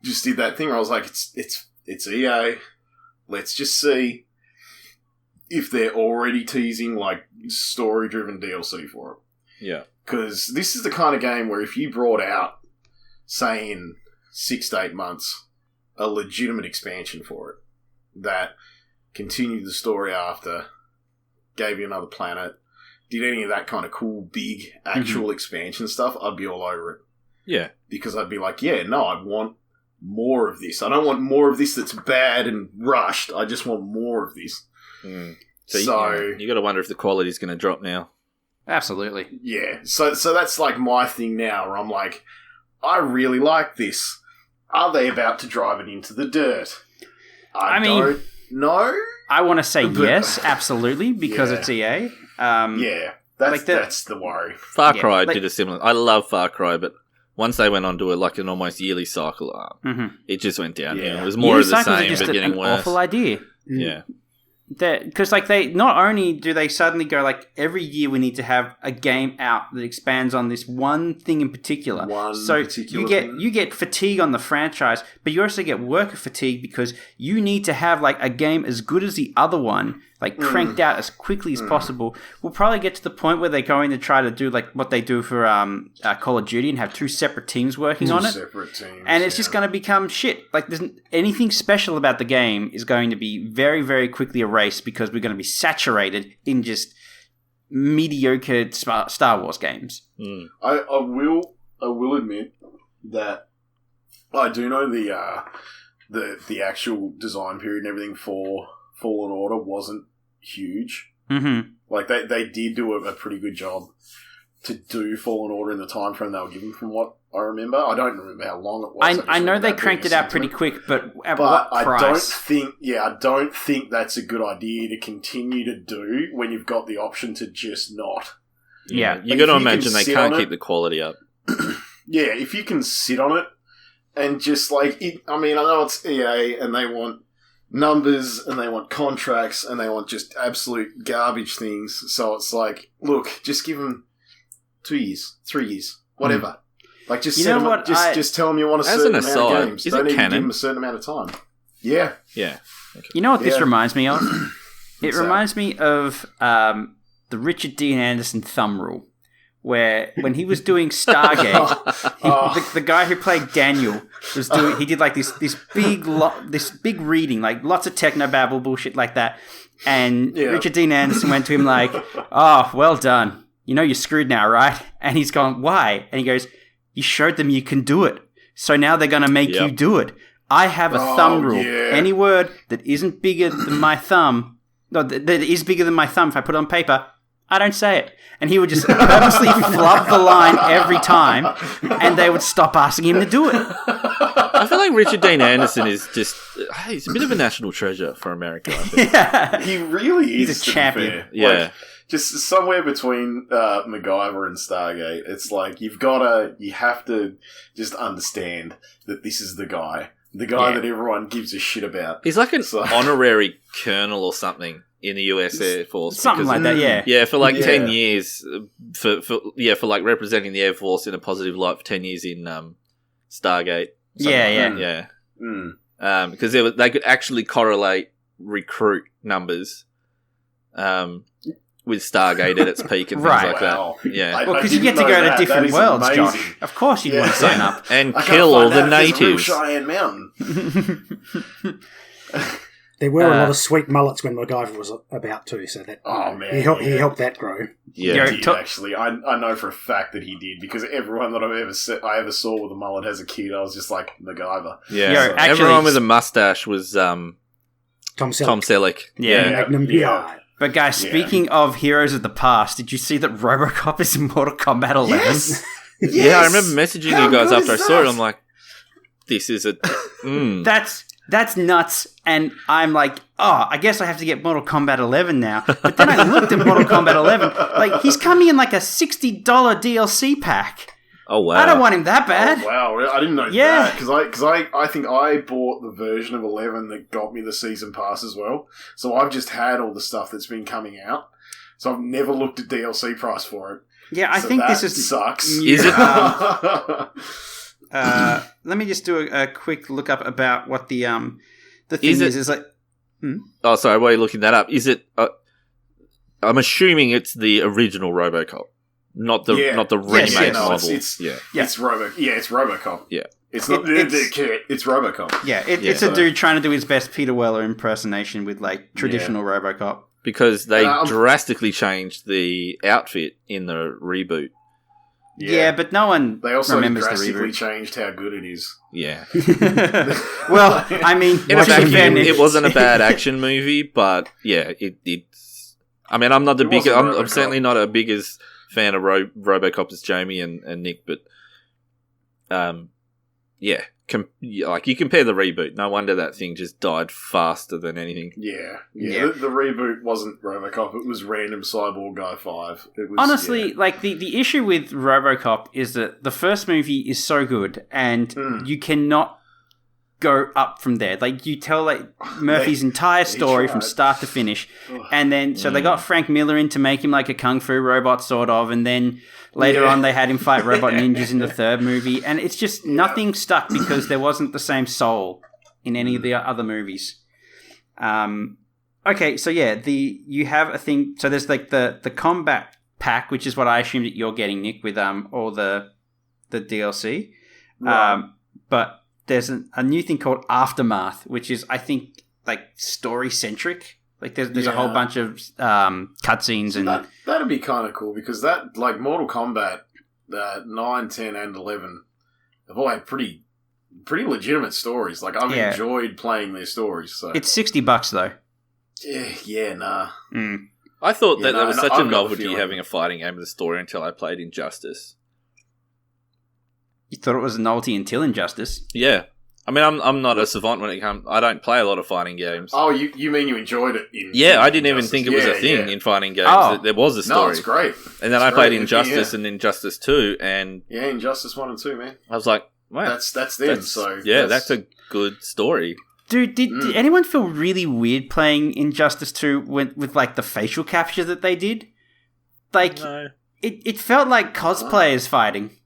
just did that thing where I was like, it's EA. Let's just see if they're already teasing story-driven DLC for it. Yeah. Because this is the kind of game where if you brought out, say in 6 to 8 months, a legitimate expansion for it that continued the story after, gave you another planet, did any of that kind of cool, big, actual expansion stuff, I'd be all over it. Yeah. Because I'd be like, yeah, no, I want more of this. I don't want more of this that's bad and rushed. I just want more of this. Mm. So you got to wonder if the quality's going to drop now. Absolutely. yeah, so that's my thing now, where I'm like, I really like this. Are they about to drive it into the dirt? I don't know. I want to say But- yes, absolutely, because Yeah. it's EA. Yeah, that's the- that's the worry. Far Yeah, Cry like- did a similar... I love Far Cry, but once they went on to an almost yearly cycle, it just went downhill. Yeah. It was more of the cycles are same, just but getting an worse. awful idea. Yeah. Because they not only do they suddenly go every year we need to have a game out that expands on this one thing in particular. Particular thing. you get fatigue on the franchise, but you also get worker fatigue because you need to have a game as good as the other one, cranked out as quickly as possible. We'll probably get to the point where they're going to try to do what they do for Call of Duty and have 2 separate teams working on it. Separate teams, And it's just going to become shit. There's anything special about the game is going to be very, very quickly erased because we're going to be saturated in just mediocre Star Wars games. Mm. I will admit that I do know the actual design period and everything for Fallen Order wasn't huge. Mm-hmm. They did do a pretty good job to do Fallen Order in the time frame they were given, from what I remember. I don't remember how long it was. I know they cranked it out pretty quick, but at what price? I don't think that's a good idea to continue to do when you've got the option to just not. Yeah. You got to if you imagine can they sit can't on keep it- the quality up. Yeah, if you can sit on it and just I know it's EA and they want numbers and they want contracts and they want just absolute garbage things. So it's look, just give them 2 years, 3 years, whatever. Just You set know them up, what, just tell them you want a As certain an amount aside, of games. is Don't it even give canon? them a certain amount of time. Yeah. Yeah. You know what this Yeah. reminds me of? It What's that? reminds me of the Richard Dean Anderson thumb rule, where when he was doing Stargate, the guy who played Daniel was doing. He did like this big reading, like lots of technobabble bullshit like that. And Richard Dean Anderson went to him like, "Oh, well done. You know you're screwed now, right?" And he's gone, "Why?" And he goes, "You showed them you can do it, so now they're going to make you do it. I have a thumb rule. Any word that isn't bigger than my thumb, no, that is bigger than my thumb, if I put it on paper, I don't say it." And he would just purposely flub the line every time, and they would stop asking him to do it. I feel like Richard Dean Anderson is just... he's a bit of a national treasure for America, I think. Yeah. He really is. He's a champion. Fair. Yeah. Like, just somewhere between MacGyver and Stargate. It's like you have to just understand that this is the guy that everyone gives a shit about. He's like an honorary colonel or something in the US Air Force. Something like that, yeah. Yeah, for like 10 years, for like representing the Air Force in a positive light for 10 years in Stargate. Yeah. Because they could actually correlate recruit numbers with Stargate at its peak and things like that. Yeah. Well, because you get to go to different worlds, amazing. Josh. Of course you'd want to sign up. And kill all the natives. Cheyenne Mountain. There were a lot of sweet mullets when MacGyver was about to, so that he helped that grow. Yeah, he did, actually. I know for a fact that he did, because everyone that I ever saw with a mullet as a kid, I was just like, MacGyver. Yeah, everyone with a mustache was Tom Selleck. Yeah. Magnum PI. But guys, speaking of heroes of the past, did you see that RoboCop is in Mortal Kombat 11? Yes! Yeah, I remember messaging you guys after I saw it. I'm like, this is a... That's nuts, and I'm like, I guess I have to get Mortal Kombat 11 now. But then I looked at Mortal Kombat 11, like, he's coming in like a $60 DLC pack. Oh, wow. I don't want him that bad. Oh, wow, I didn't know that, because I think I bought the version of 11 that got me the season pass as well, so I've just had all the stuff that's been coming out, so I've never looked at DLC price for it. Yeah, I think this is... sucks. Is it? Let me just do a quick look up about what the thing is like. Oh, sorry. While you're looking that up, is it? I'm assuming it's the original RoboCop, not the remake model. It's RoboCop. Yeah, it's not it's RoboCop. Yeah, it's a dude trying to do his best Peter Weller impersonation with like traditional RoboCop, because they drastically changed the outfit in the reboot. Yeah, but no one they also remembers drastically the reboot. Changed how good it is. Yeah. Well, I mean, it wasn't a bad action movie, but yeah, it's. I mean, I'm not the biggest. I'm certainly not a biggest fan of RoboCop as Jamie and Nick, but yeah. Like, you compare the reboot, no wonder that thing just died faster than anything. Yeah. The reboot wasn't RoboCop, it was Random Cyborg Guy 5. It was, honestly, like, the issue with RoboCop is that the first movie is so good, and you cannot go up from there. Like, you tell like Murphy's entire story from start to finish, and then so they got Frank Miller in to make him like a kung fu robot sort of, and then later on they had him fight robot ninjas in the third movie, and it's just nothing stuck because there wasn't the same soul in any of the other movies. Okay, so yeah, you have a thing. So there's like the combat pack, which is what I assumed that you're getting, Nick, with all the DLC. Right. But there's a new thing called Aftermath, which is, I think, like story centric. Like there's a whole bunch of cutscenes and that'd be kind of cool, because that, like, Mortal Kombat 9, 10, and 11 have all had pretty legitimate stories. Like, I've enjoyed playing their stories. So it's $60 though. Nah. I thought that was such a novelty having a fighting game with a story until I played Injustice. You thought it was a novelty until Injustice? Yeah. I mean, I'm not a savant when it comes... I don't play a lot of fighting games. Oh, you mean you enjoyed it in... Yeah, I didn't even think it was a thing in fighting games. Oh. There was a story. No, it's great. And then I played Injustice and Injustice 2, and... Yeah, Injustice 1 and 2, man. I was like, wow. That's them, so... Yeah, that's a good story. Dude, did anyone feel really weird playing Injustice 2 with like, the facial capture that they did? Like, no. It felt like cosplayers fighting.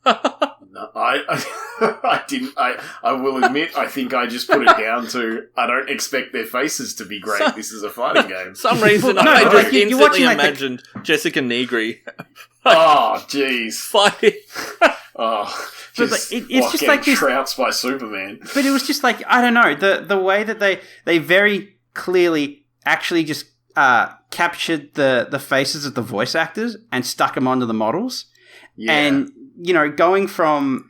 No, I didn't. I will admit, I think I just put it down to, I don't expect their faces to be great. This is a fighting game. Some reason I just instantly imagined Jessica Negri Oh, jeez. Fighting. Oh, But it's just like this. trounced by Superman. But it was just like, I don't know, the way that they very clearly actually just captured the faces of the voice actors and stuck them onto the models. Yeah. And, going from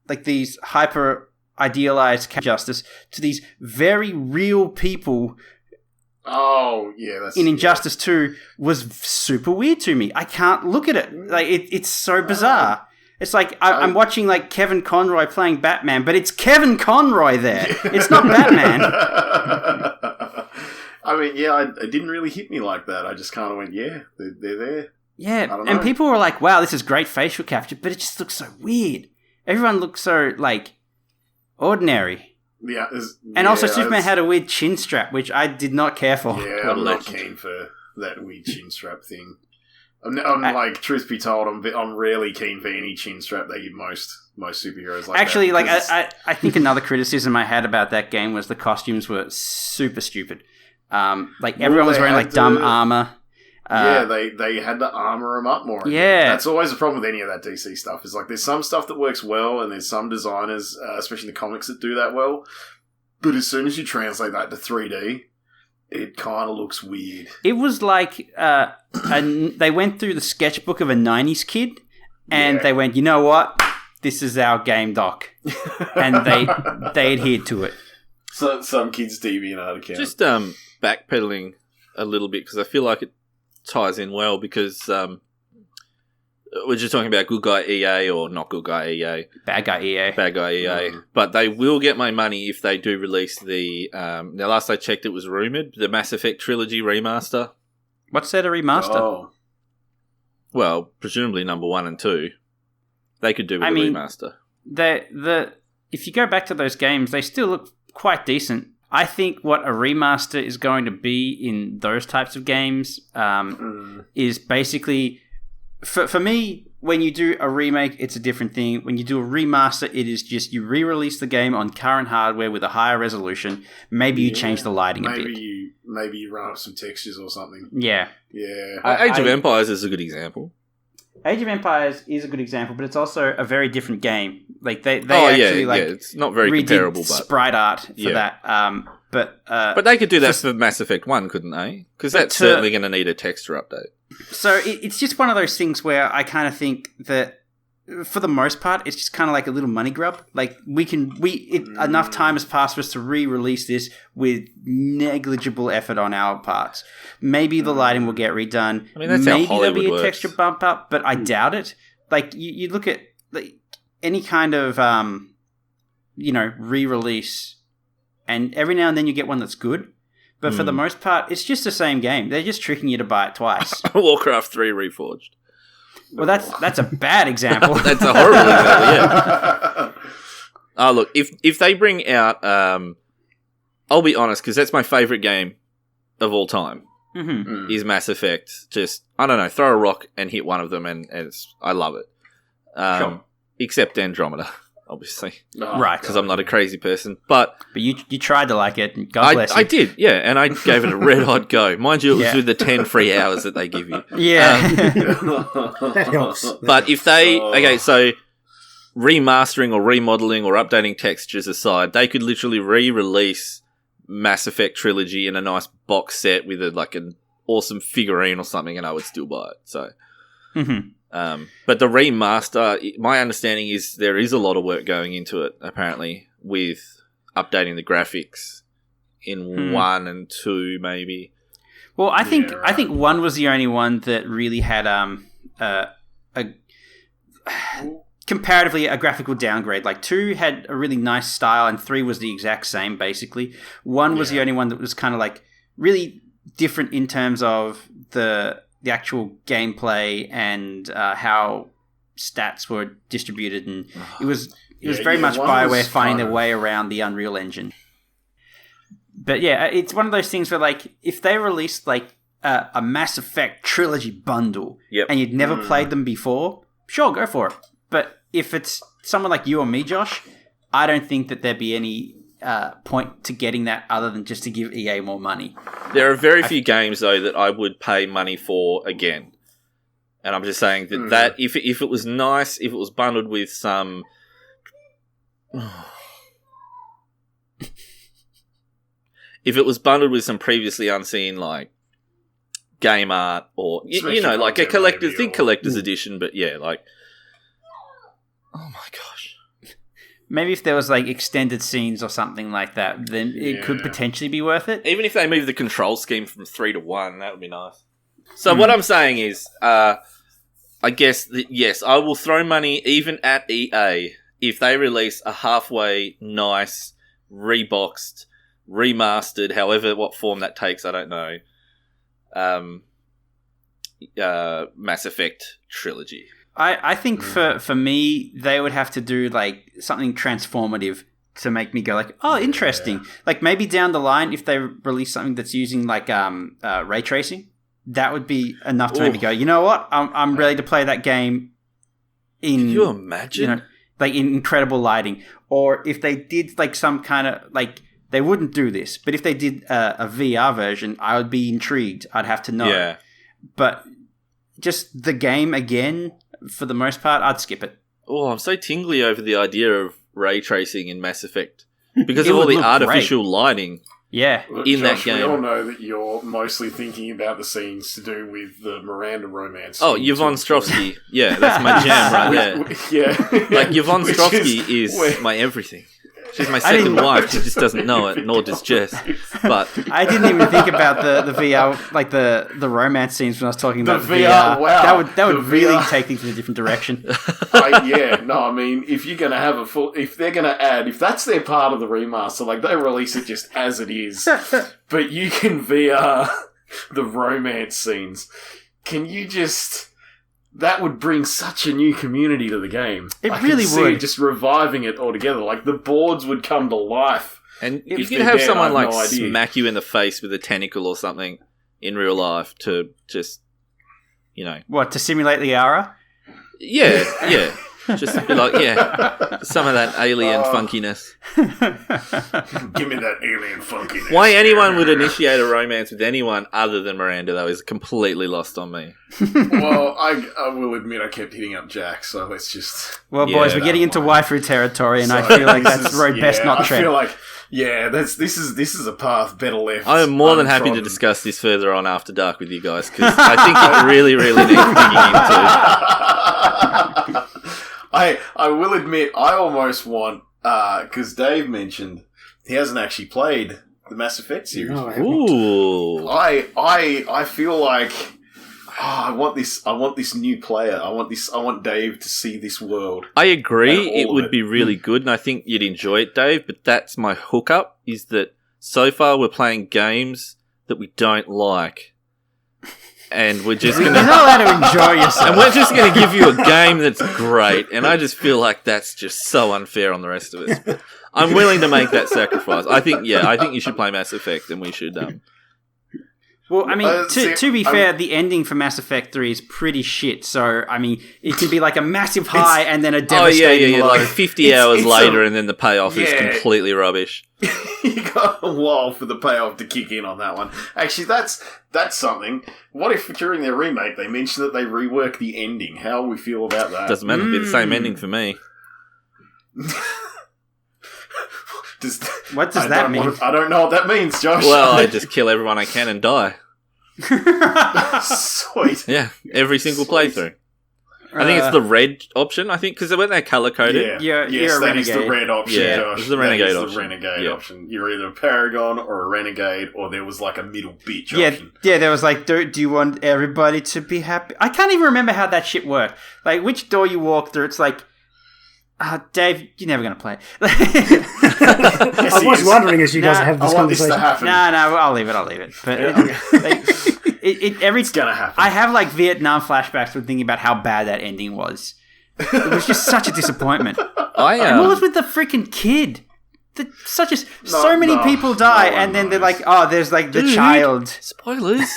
like these hyper idealized Justice to these very real people Oh, yeah. That's in Injustice 2 was super weird to me. I can't look at it. Like, it's so bizarre. It's like I'm watching like Kevin Conroy playing Batman, but it's Kevin Conroy there. It's not Batman. I mean, yeah, it didn't really hit me like that. I just kind of went, yeah, they're there. Yeah, and people were like, wow, this is great facial capture, but it just looks so weird. Everyone looks so, like, ordinary. Yeah. And also Superman had a weird chin strap, which I did not care for. Yeah, I'm not keen for that weird chin strap thing. I'm like, truth be told, I'm rarely keen for any chin strap they give most superheroes. Like actually, that, I think another criticism I had about that game was the costumes were super stupid. Like everyone was wearing like dumb armor. They had to armor them up more. Yeah, that's always a problem with any of that DC stuff. Is like there's some stuff that works well, and there's some designers, especially in the comics, that do that well. But as soon as you translate that to 3D. It kind of looks weird. It was like they went through the sketchbook of a 90s kid and they went, you know what? This is our game doc. And they adhered to it. So, some kid's DeviantArt account. Just backpedaling a little bit because I feel like it ties in well because we're just talking about good guy EA or not good guy EA. Bad guy EA. Bad guy EA. But they will get my money if they do release the... now, last I checked, it was rumoured, the Mass Effect Trilogy remaster. What's that, a remaster? Oh. Well, presumably number 1 and 2. They could do with a remaster. If you go back to those games, they still look quite decent. I think what a remaster is going to be in those types of games is basically... For me, when you do a remake, it's a different thing. When you do a remaster, it is just you re-release the game on current hardware with a higher resolution. Maybe you change the lighting a bit. Maybe you run up some textures or something. Yeah. Yeah. Age of Empires is a good example. Age of Empires is a good example, but it's also a very different game. Like they it's not very comparable, but sprite art for that. But they could do that for Mass Effect 1, couldn't they? Because that's certainly going to need a texture update. So it's just one of those things where I kind of think that, for the most part, it's just kind of like a little money grub. Like enough time has passed for us to re-release this with negligible effort on our parts. Maybe the lighting will get redone. I mean, that's maybe how Hollywood there'll be a works. texture bump up, but I doubt it. Like you look at any kind of re-release, and every now and then you get one that's good. But for the most part, it's just the same game. They're just tricking you to buy it twice. Warcraft 3 Reforged. Well, that's a bad example. That's a horrible example, yeah. Look, if they bring out... I'll be honest, because that's my favourite game of all time, is Mass Effect. Just, I don't know, throw a rock and hit one of them, and I love it. Sure. Except Andromeda. Obviously. Right. Because I'm not a crazy person. But you tried to like it. God bless you. I did, yeah. And I gave it a red-hot go. Mind you, it was with the 10 free hours that they give you. Yeah. That helps. But if they... Okay, so remastering or remodeling or updating textures aside, they could literally re-release Mass Effect Trilogy in a nice box set with an awesome figurine or something, and I would still buy it. So... but the remaster, my understanding is there is a lot of work going into it, apparently, with updating the graphics in 1 and 2, maybe. Well, I think 1 was the only one that really had comparatively a graphical downgrade. Like 2 had a really nice style, and 3 was the exact same, basically. 1 was the only one that was kind of like really different in terms of the actual gameplay and how stats were distributed, and it was very much BioWare finding their way around the Unreal Engine. But yeah, it's one of those things where, like, if they released like a Mass Effect Trilogy bundle and you'd never played them before, sure, go for it. But if it's someone like you or me, Josh, I don't think that there'd be any point to getting that other than just to give EA more money. There are very few games, though, that I would pay money for again. And I'm just saying that if it was nice, if it was bundled with some... if it was bundled with some previously unseen, like, game art or, you know, like a collector's edition, but yeah, like... Oh my gosh. Maybe if there was, like, extended scenes or something like that, then it could potentially be worth it. Even if they move the control scheme from 3 to 1, that would be nice. So what I'm saying is, I guess, yes, I will throw money even at EA if they release a halfway nice, reboxed, remastered, however, what form that takes, I don't know, Mass Effect trilogy. I think for me, they would have to do, like, something transformative to make me go, like, oh, interesting. Like, maybe down the line, if they release something that's using, like, ray tracing, that would be enough to make me go, you know what? I'm ready to play that game in... Can you imagine? You know, like, in incredible lighting. Or if they did, like, some kind of, like... They wouldn't do this, but if they did a VR version, I would be intrigued. I'd have to know. Yeah. But just the game again... For the most part, I'd skip it. Oh, I'm so tingly over the idea of ray tracing in Mass Effect. Because of all the artificial lighting in that game. We all know that you're mostly thinking about the scenes to do with the Miranda romance. Oh, Yvonne Strovsky. Yeah, that's my jam right there. Yeah. Like, Yvonne Strovsky is my everything. She's my second wife. She just doesn't know it, nor does Jess. But I didn't even think about the VR, like the romance scenes when I was talking about the VR. Wow, that would really take things in a different direction. I mean, if you're gonna have if they're gonna add, if that's their part of the remaster, like they release it just as it is, but you can VR the romance scenes. Can you just? That would bring such a new community to the game. It I really can see would. just reviving it altogether. Like, the boards would come to life. And you could have someone, like, smack you in the face with a tentacle or something in real life to just, you know... What, to simulate the aura? Yeah. Just be like, some of that alien funkiness. Give me that alien funkiness. Why anyone would initiate a romance with anyone other than Miranda, though, is completely lost on me. Well, I will admit I kept hitting up Jack, so it's just... Well, boys, we're getting into waifu territory, and I feel like that's road best not tread. I feel like, this is a path better left. I am more than happy to discuss this further on After Dark with you guys, because I think it really, really needs digging into. I will admit, I almost want, because Dave mentioned he hasn't actually played the Mass Effect series. No, Ooh. I feel like I want this new player. I want Dave to see this world. I agree. It would be really good, and I think you'd enjoy it, Dave. But that's my hookup: is that so far we're playing games that we don't like. And we're just going to... You're not allowed to enjoy yourself. And we're just going to give you a game that's great. And I just feel like that's just so unfair on the rest of us. But I'm willing to make that sacrifice. I think you should play Mass Effect and we should... Well, I mean, to be fair, the ending for Mass Effect 3 is pretty shit. So, I mean, it can be like a massive high and then a devastating low. Like 50 hours later and then the payoff is completely rubbish. You got a while for the payoff to kick in on that one. Actually, that's something. What if during their remake they mention that they rework the ending? How we feel about that? Doesn't matter. It'd be the same ending for me. What does that mean? I don't know what that means, Josh. Well, I just kill everyone I can and die. Sweet. Yeah, every single playthrough. I think it's the red option, because when they're color-coded... You're a that renegade. is the red option, Yeah, Josh. it's the renegade option. The renegade option. You're either a paragon or a renegade, or there was like a middle bitch option. Yeah, there was like, do you want everybody to be happy? I can't even remember how that shit worked. Like, which door you walk through, it's like... Dave, you're never going to play it. I was wondering as you guys have this conversation. No, I'll leave it. But it's going to happen. I have like Vietnam flashbacks when thinking about how bad that ending was. It was just such a disappointment. And what was with the freaking kid? So many people die, and then they're like, there's like the child. Spoilers.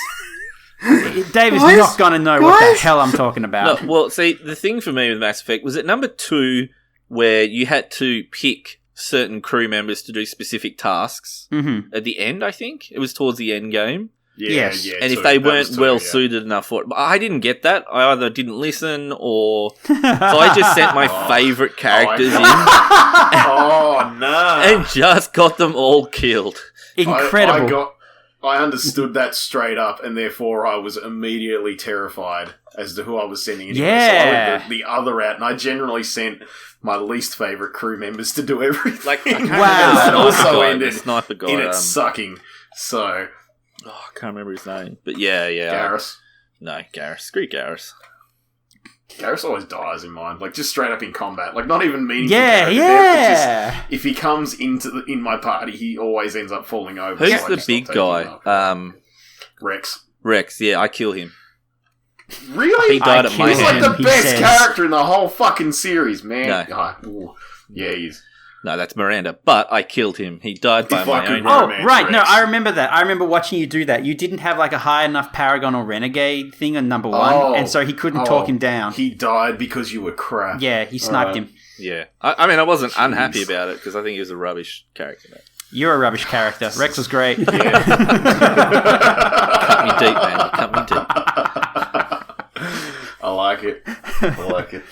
Dave is not going to know what the hell I'm talking about. No, well, see, the thing for me with Mass Effect was at number 2 where you had to pick certain crew members to do specific tasks at the end, I think. It was towards the end game. Yes. Yeah, And if two. they That was weren't two, well yeah. suited enough for it, but I didn't get that. I either didn't listen or so I just sent my favourite characters in Oh no! and just got them all killed. Incredible. I understood that straight up, and therefore I was immediately terrified as to who I was sending. Anyway. Yeah. So I went the other route, and I generally sent my least favourite crew members to do everything. Like, I can't Wow. remember that the also sniper guy, ended the sniper guy. in it sucking. So I can't remember his name, but yeah. Garrus. No, Garrus. Screw Garrus. Garrus always dies in mine, like just straight up in combat, like not even meaningful. Yeah, character death, it's yeah. just, if he comes in my party, he always ends up falling over. Who's so I the just big stop taking him guy? up. Rex. Rex. Yeah, I kill him. Really? He died at my He's like hand. the He best says- character in the whole fucking series, man. No. Ooh. Yeah, he is. No, that's Miranda. But I killed him. He died by my Fucking own right. hand. Oh, Romance right. No, Rex. I remember that. I remember watching you do that. You didn't have like a high enough Paragon or Renegade thing on number 1, Oh. and so he couldn't Oh, talk him down. He died because you were crap. Yeah, he sniped Alright. him. Yeah. I mean, I wasn't Jeez. unhappy about it because I think he was a rubbish character. Mate. You're a rubbish character. Rex was great. Cut me deep, man. You cut me deep. I like it. I like it.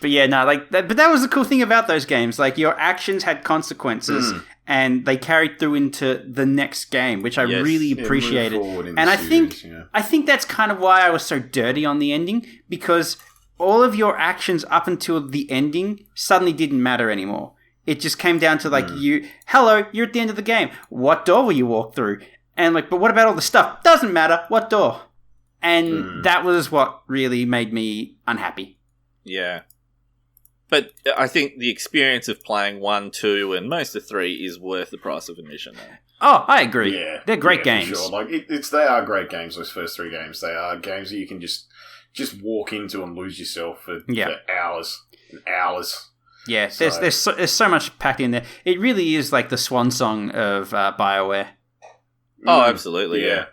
But yeah, no, like that. But that was the cool thing about those games. Like your actions had consequences, and they carried through into the next game, which I Yes. really Yeah, move appreciated. forward in And the I think series, yeah. I think that's kind of why I was so dirty on the ending, because all of your actions up until the ending suddenly didn't matter anymore. It just came down to like you're at the end of the game. What door will you walk through? And like, but what about all the stuff? Doesn't matter. What door? And that was what really made me unhappy. Yeah. But I think the experience of playing 1, 2, and most of 3 is worth the price of admission, though. Oh, I agree. Yeah, They're great yeah, for games. Sure. Like they are great games. Those first 3 games, they are games that you can just walk into and lose yourself for hours and hours. Yeah, So- there's so much packed in there. It really is like the swan song of BioWare. Oh, absolutely, yeah.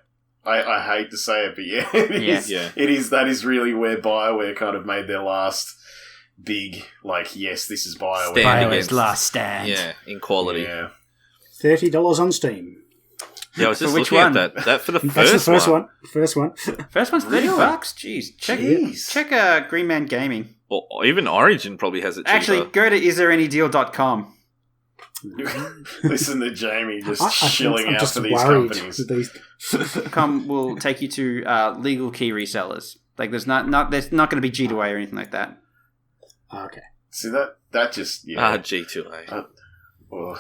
I hate to say it, but yeah, it is. Yeah. It is. That is really where BioWare kind of made their last big, like, yes, this is BioWare. Stand BioWare's against- last stand. Yeah, in quality. Yeah. $30 on Steam. Yeah, I was just For which looking one? at that. That for the That's the first one. First one. First one's $30. Really? Jeez, check Green Man Gaming. Or even Origin probably has it cheaper. Actually, go to isthereanydeal.com. Listen to Jamie just I'm shilling out just for these worried companies. with these. .com will take you to legal key resellers. Like there's not going to be G2A or anything like that. Okay. See that just yeah. G2A. Ugh.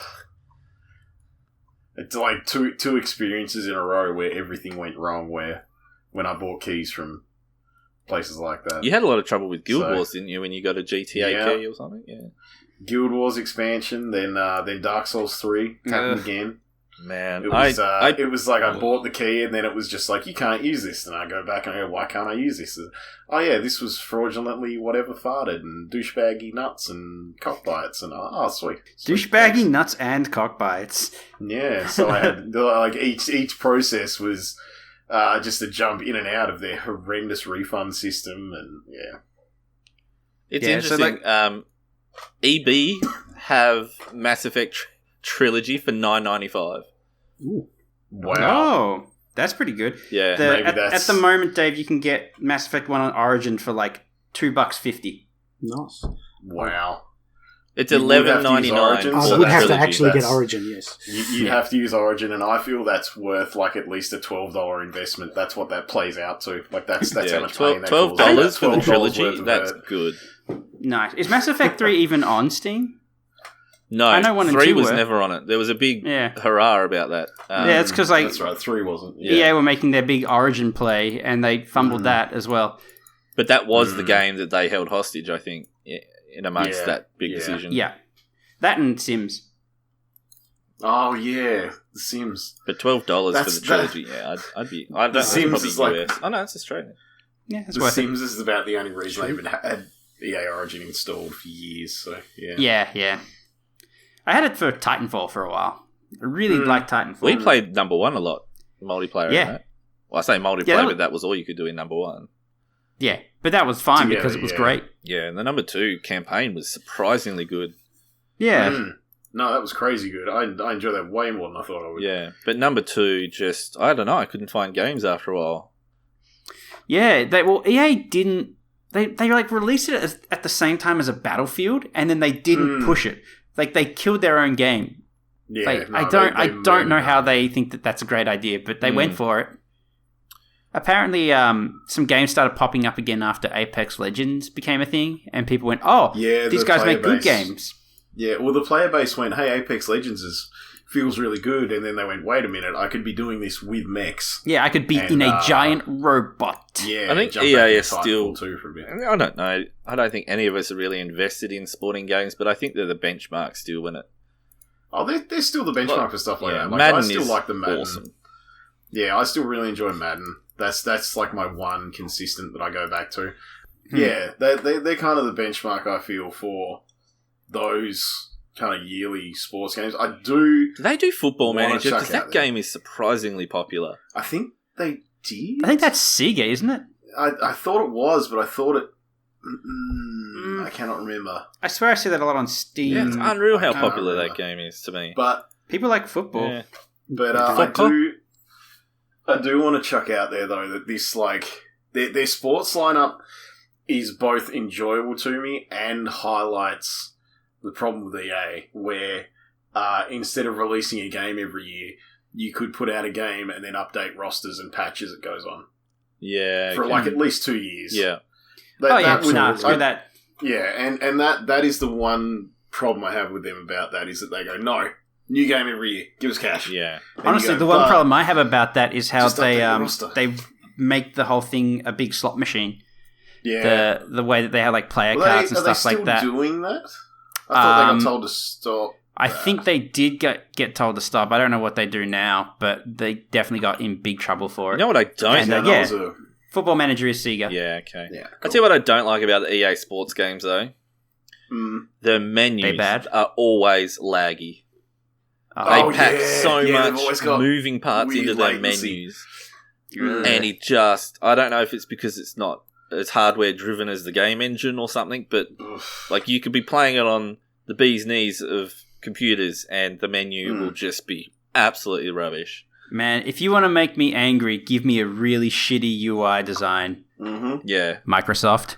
It's like two experiences in a row where everything went wrong. Where when I bought keys from places like that, You had a lot of trouble with Guild So- Wars, didn't you, when you got a GTA Yeah. key or something? Yeah. Guild Wars expansion, then Dark Souls 3 happened again. Man, It was it was like I bought the key and then it was just like you can't use this, and I go back and I go, why can't I use this? Oh yeah, this was fraudulently whatever farted and douchebaggy nuts and cockbites and sweet. Douchebaggy nuts and cockbites. Yeah, so I had like each process was just a jump in and out of their horrendous refund system, and yeah. It's Yeah, so, interesting. EB have Mass Effect Trilogy for $9.95. Ooh. Wow. Oh, that's pretty good. Yeah. Maybe At that's- the moment, Dave, you can get Mass Effect 1 on Origin for like $2.50. Nice. Wow. It's You would have to use $11.99 Origin, for I so the would have to trilogy. actually get That's- Origin, yes. You have to use Origin, and I feel that's worth like at least a $12 investment. That's what that plays out to. Like that's how Yeah, much pain that $12 causes. for the $12 trilogy. worth of That's hurt. good. Nice. Is Mass Effect 3 even on Steam? No, I know 1 and 3 2 was were. never on it. There was a big Yeah. hurrah about that. Yeah, it's because like That's right. 3 wasn't. EA were making their big Origin play, and they fumbled that as well. But that was the game that they held hostage, I think, in amongst Yeah, that big yeah. decision. Yeah, that and Sims. Oh yeah, The Sims. But $12 for That's- the trilogy, I'd be. I don't know. Sims Probably is like- US. Oh no, it's Australian. Yeah, that's The worth it. Sims is about the only reason I even had EA Origin installed for years. So yeah. Yeah. I had it for Titanfall for a while. I really liked Titanfall. We played number 1 a lot, multiplayer. Yeah. And that. Well, I say multiplayer, Yeah, that but that was all you could do in number 1. Yeah, but that was fine Together, because it was yeah. great. Yeah, and the number 2 campaign was surprisingly good. Yeah. Mm. No, that was crazy good. I enjoyed that way more than I thought I would. Yeah, but number 2, just I don't know. I couldn't find games after a while. Yeah, EA didn't. They like released it at the same time as a Battlefield, and then they didn't push it. Like they killed their own game. Yeah, like, no, I don't know how they think that that's a great idea, but they went for it. Apparently, some games started popping up again after Apex Legends became a thing, and people went, "Oh, yeah, these guys make good games." Yeah, well, the player base went, "Hey, Apex Legends feels really good," and then they went, "Wait a minute, I could be doing this with mechs." Yeah, I could be in a giant robot. Yeah, I think jump EA back in is still. too for a bit. I don't know. I don't think any of us are really invested in sporting games, but I think they're the benchmark still in it. Oh, they're still the benchmark for stuff like that. Like, Madden I still is like the Madden. awesome. Yeah, I still really enjoy Madden. That's like my one consistent that I go back to. Yeah, they're kind of the benchmark, I feel, for those kind of yearly sports games. Do they do Football wanna Manager? chuck Because that out there. game is surprisingly popular. I think they did. I think that's Sega, isn't it? I thought it was, but I thought it... I cannot remember. I swear I see that a lot on Steam. Yeah, it's unreal how I can't popular remember. that game is to me. But People like football. Yeah. I do want to chuck out there, though, that this, like... Their sports lineup is both enjoyable to me and highlights the problem with EA, where instead of releasing a game every year, you could put out a game and then update rosters and patch as it goes on. Yeah. For like at least 2 years. Yeah. Screw that. Yeah, and that is the one problem I have with them about that, is that they go, no, new game every year, give us cash. Yeah. And Honestly, you go, the one "But problem I have about that is how just update the roster." they make the whole thing a big slot machine. Yeah. The way that they have like player Are cards and they stuff like that. still doing that? I thought they got told to stop. I think they did get told to stop. I don't know what they do now, but they definitely got in big trouble for it. You know what I don't? And, that yeah. was a- Football Manager is Sega. Yeah, okay. Yeah, I'll tell you what I don't like about the EA Sports games, though. The menus They bad? are always laggy. Oh, They pack yeah. so Yeah, they've always much got moving parts weird into their latency. menus. Mm. And I don't know if it's because it's not as hardware driven as the game engine or something, but like you could be playing it on the bee's knees of computers and the menu will just be absolutely rubbish. Man, if you want to make me angry, give me a really shitty UI design. Mm-hmm. Yeah. Microsoft.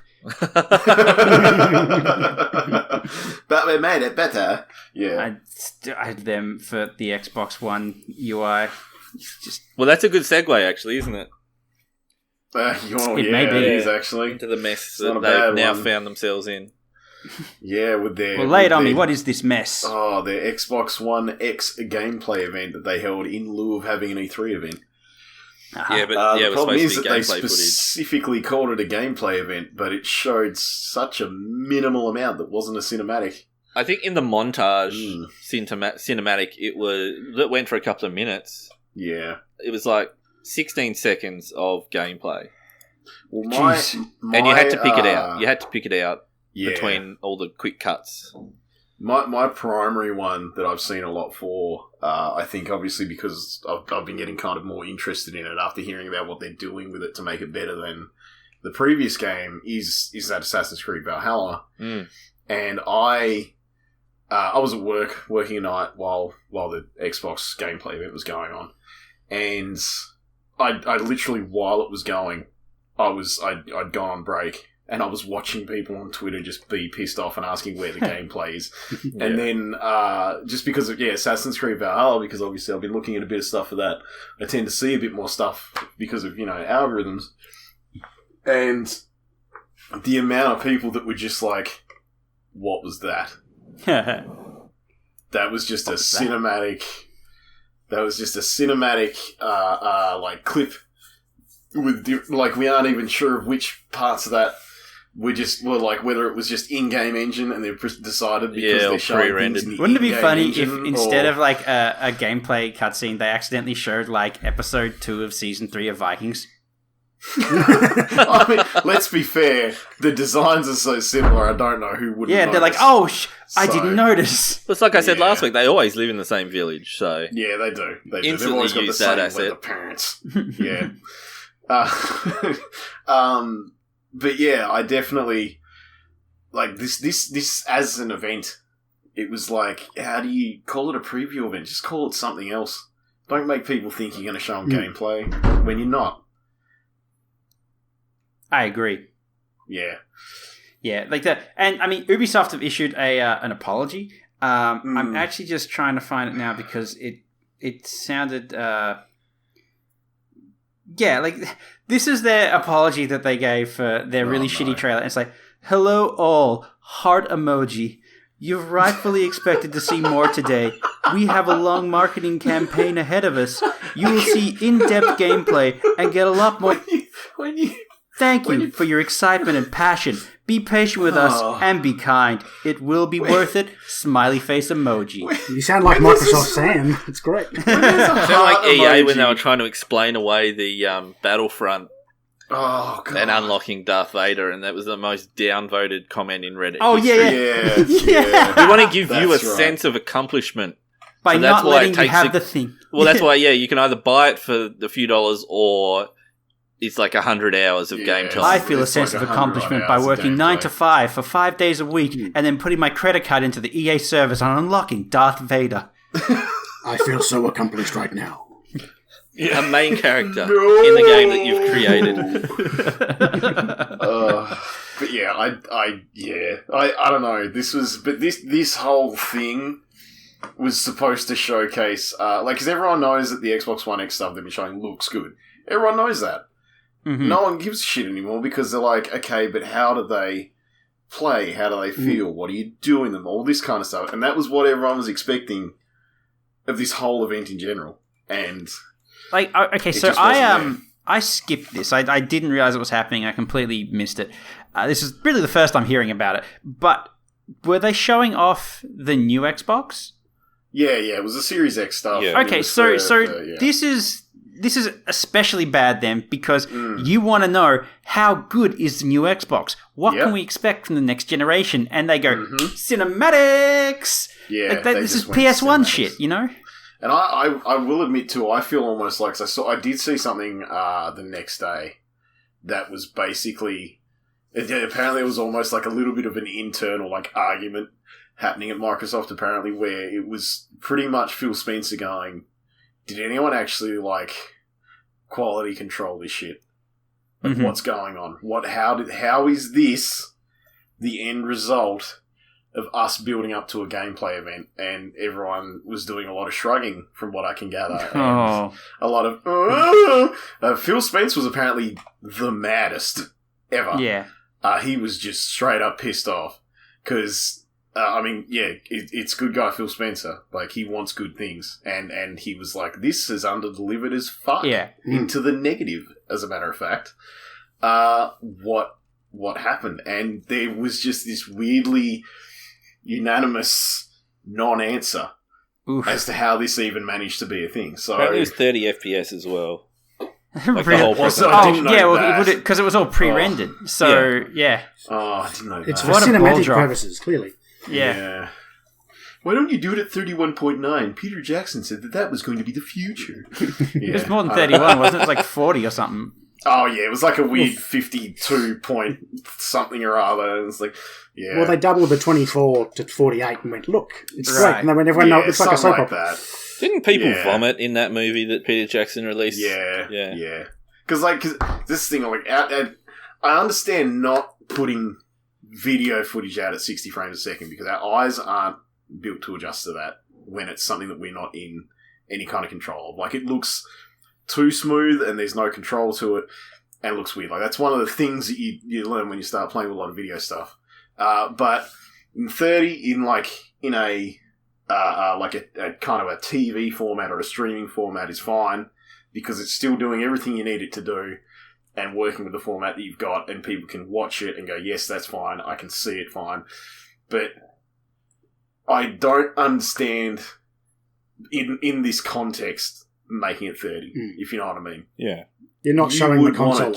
But we made it better. Yeah. I had them for the Xbox One UI. It's just Well, that's a good segue, actually, isn't it? It may be. It is actually. Into the mess It's that not a they've bad now one. found themselves in. Yeah, with their... well, lay it with on me. their- What is this mess? Oh, their Xbox One X gameplay event that they held in lieu of having an E3 event. Yeah, but The it was problem supposed is to be that they gameplay footage. specifically called it a gameplay event, but it showed such a minimal amount that wasn't a cinematic. I think in the montage cinematic, that went for a couple of minutes. Yeah. It was like 16 seconds of gameplay. Well, And you had to pick it out. You had to pick it out yeah. between all the quick cuts. My primary one that I've seen a lot for, I think obviously because I've been getting kind of more interested in it after hearing about what they're doing with it to make it better than the previous game, is that Assassin's Creed Valhalla. Mm. And I was at work, working a night while the Xbox gameplay event was going on. And I literally, while it was going, I'd gone on break. And I was watching people on Twitter just be pissed off and asking where the gameplay is. And then, just because of, Assassin's Creed Valhalla, because obviously I've been looking at a bit of stuff for that, I tend to see a bit more stuff because of, algorithms. And the amount of people that were just like, what was that? That was just a cinematic... That was just a cinematic, like, clip with, like, we aren't even sure of which parts of that were like whether it was just in-game engine and they've decided because they're showing things in the Wouldn't it be in-game funny if engine, instead of like a gameplay cutscene, they accidentally showed like episode 2 of season 3 of Vikings? I mean, let's be fair. The designs are so similar. I don't know who would. Yeah, they're like, I didn't notice. It's like I said last Yeah. week. They always live in the same village, so Yeah, they do. They do. They've Instantly always got the use that same asset. weather parents. Yeah. But yeah, I definitely like this as an event it was like, how do you call it a preview event? Just call it something else. Don't make people think you're going to show them gameplay when you're not. I agree. Yeah. Yeah, like that. And I mean, Ubisoft have issued an apology. I'm actually just trying to find it now because it sounded... yeah, like, this is their apology that they gave for their really shitty trailer. It's like, hello all, heart emoji. You've rightfully expected to see more today. We have a long marketing campaign ahead of us. You will see in-depth gameplay and get a lot more... Thank you for your excitement and passion. Be patient with us and be kind. It will be worth it. Smiley face emoji. You sound like Microsoft Sam. It's great. You sound like EA when they were trying to explain away the Battlefront and unlocking Darth Vader, and that was the most downvoted comment in Reddit. Oh, history. yeah. We want to give you a sense of accomplishment. By so not letting you have the thing. Well, that's why, you can either buy it for a few dollars or... It's like 100 hours of game time. I feel a sense of accomplishment by working 9 to 5 for 5 days a week and then putting my credit card into the EA service on unlocking Darth Vader. I feel so accomplished right now. A main character in the game that you've created. But yeah, I don't know. This whole thing was supposed to showcase, because everyone knows that the Xbox One X stuff they've been showing looks good. Everyone knows that. Mm-hmm. No one gives a shit anymore because they're like, okay, but how do they play? How do they feel? What are you doing them? All this kind of stuff. And that was what everyone was expecting of this whole event in general. And like, okay, so I skipped this. I didn't realize it was happening. I completely missed it. This is really the first I'm hearing about it. But were they showing off the new Xbox? Yeah, it was the Series X stuff. Yeah. Okay, so this is especially bad then because you want to know how good is the new Xbox? What can we expect from the next generation? And they go, cinematics! Yeah, like this is PS1 shit, you know? And I will admit too, I feel almost like I did see something the next day that was basically apparently it was almost like a little bit of an internal like argument happening at Microsoft apparently where it was pretty much Phil Spencer going, did anyone actually like quality control this shit? Like what's going on? How is this the end result of us building up to a gameplay event? And everyone was doing a lot of shrugging from what I can gather. And a lot of Phil Spencer was apparently the maddest ever. Yeah. He was just straight up pissed off because it's good guy Phil Spencer. Like, he wants good things. And he was like, this is under-delivered as fuck. Yeah. Into the negative, as a matter of fact. What happened? And there was just this weirdly unanimous non-answer as to how this even managed to be a thing. So apparently it was 30 FPS as well. Like really? The whole because it was all pre-rendered. Oh I didn't know that. It's for cinematic purposes, clearly. Yeah. Why don't you do it at 31.9? Peter Jackson said that was going to be the future. It was more than 31, wasn't it? It was like 40 or something. Oh, yeah. It was like a weird 52 point something or other. It was like, yeah. Well, they doubled the 24 to 48 and went, look, it's great. And then when everyone knows, it's like a soap opera. Didn't people vomit in that movie that Peter Jackson released? Yeah. Because this thing, I understand not putting video footage out at 60 frames a second because our eyes aren't built to adjust to that when it's something that we're not in any kind of control of. Like, it looks too smooth and there's no control to it and it looks weird. Like, that's one of the things that you learn when you start playing with a lot of video stuff. But in 30, in a kind of a TV format or a streaming format is fine because it's still doing everything you need it to do and working with the format that you've got, and people can watch it and go, yes, that's fine, I can see it fine. But I don't understand, in this context, making it 30, if you know what I mean. Yeah. You're not showing the console.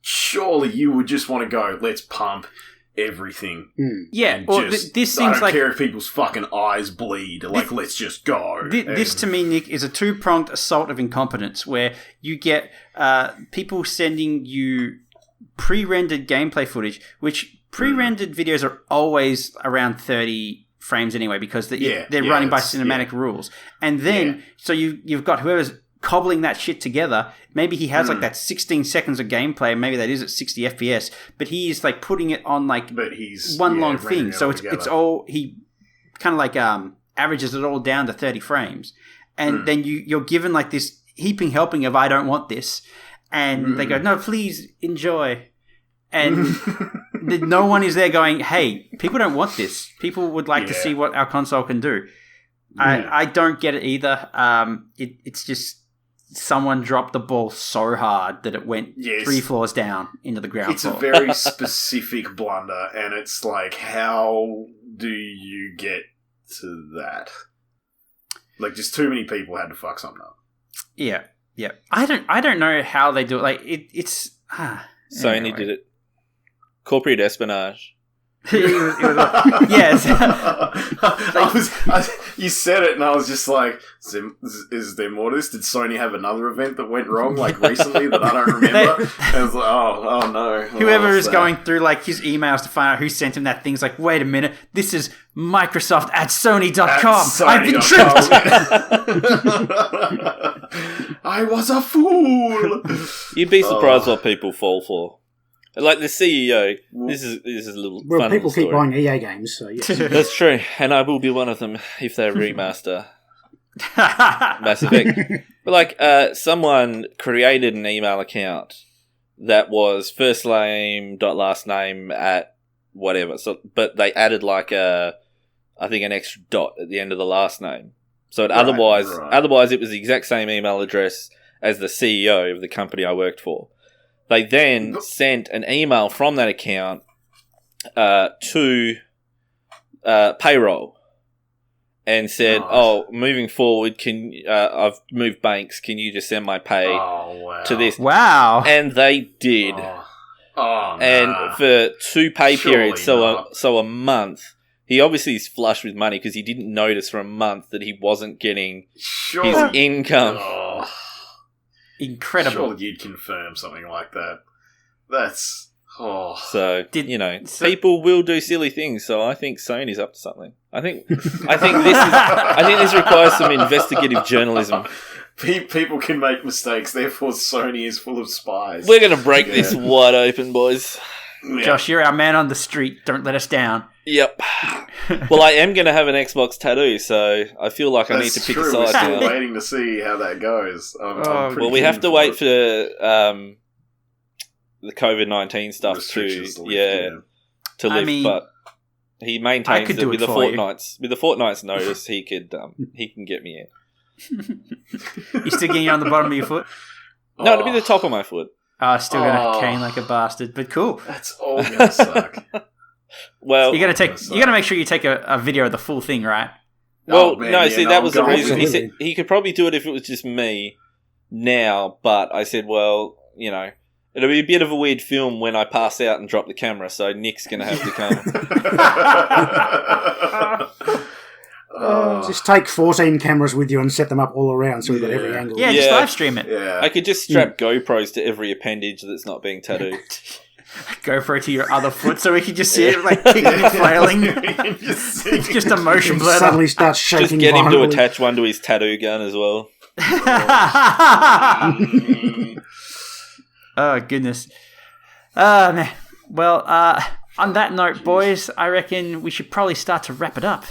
Surely you would just want to go, let's pump everything. Yeah, this seems I don't like... care if people's fucking eyes bleed. Let's just go. This to me, Nick, is a two-pronged assault of incompetence where you get people sending you pre-rendered gameplay footage, which pre-rendered videos are always around 30 frames anyway because they're running by cinematic rules. And then, so you've got whoever's cobbling that shit together. Maybe he has like that 16 seconds of gameplay. Maybe that is at 60 FPS, but he's like putting it on like one long thing. So it's all, he kind of like averages it all down to 30 frames. And then you're given like this heaping helping of I don't want this. And they go, no, please enjoy. And no one is there going, hey, people don't want this. People would like to see what our console can do. I don't get it either. It's just someone dropped the ball so hard that it went 3 floors down into the ground floor. It's a very specific blunder, and it's like, how do you get to that? Like, just too many people had to fuck something up. Yeah. I don't know how they do it. Like, it's... Sony did it. Corporate espionage. Yes. You said it, and I was just like, is there more to this? Did Sony have another event that went wrong, like, recently that I don't remember? And I was like, oh no. Whoever is going through, like, his emails to find out who sent him that thing's like, wait a minute, this is Microsoft at Sony.com. I've been tricked! I was a fool! You'd be surprised what people fall for. Like the CEO, this is a little fun. Well, people keep story. buying EA games, so yes. That's true, and I will be one of them if they remaster Mass Effect. But like, someone created an email account that was first name dot last name at whatever. So, but they added like I think an extra dot at the end of the last name. So otherwise it was the exact same email address as the CEO of the company I worked for. They then sent an email from that account to payroll and said, moving forward, I've moved banks. Can you just send my pay to this? Wow. And they did. And for 2 pay periods, so a month. He obviously is flush with money because he didn't notice for a month that he wasn't getting his income. Incredible. Sure, you'd confirm something like that. That's people will do silly things. So I think Sony's up to something. I think this requires some investigative journalism. People can make mistakes, therefore Sony is full of spies. We're going to break this wide open, boys. Yeah. Josh, you're our man on the street. Don't let us down. Yep. Well, I am going to have an Xbox tattoo, so I feel like I need to pick a side. We're still now. waiting to see how that goes. Well, we have to wait for the COVID-19 stuff to live. I mean, but he maintains that with a fortnight's notice, he can get me in. You still getting on the bottom of your foot? No, it'll be the top of my foot. Still gonna cane like a bastard, but cool. That's all gonna suck. Well, you gotta make sure you take a video of the full thing, right? Well, that was the reason. He said he could probably do it if it was just me now, but I said, well, it'll be a bit of a weird film when I pass out and drop the camera, so Nick's gonna have to come. Just take 14 cameras with you and set them up all around so we've got every angle. Yeah, just live stream it. Yeah. I could just strap GoPros to every appendage that's not being tattooed. GoPro to your other foot so we can just see it like kicking and flailing. It's just a motion blur. Suddenly starts shaking. Just get him to attach one to his tattoo gun as well. Oh, goodness. Man. Well, on that note, boys, I reckon we should probably start to wrap it up.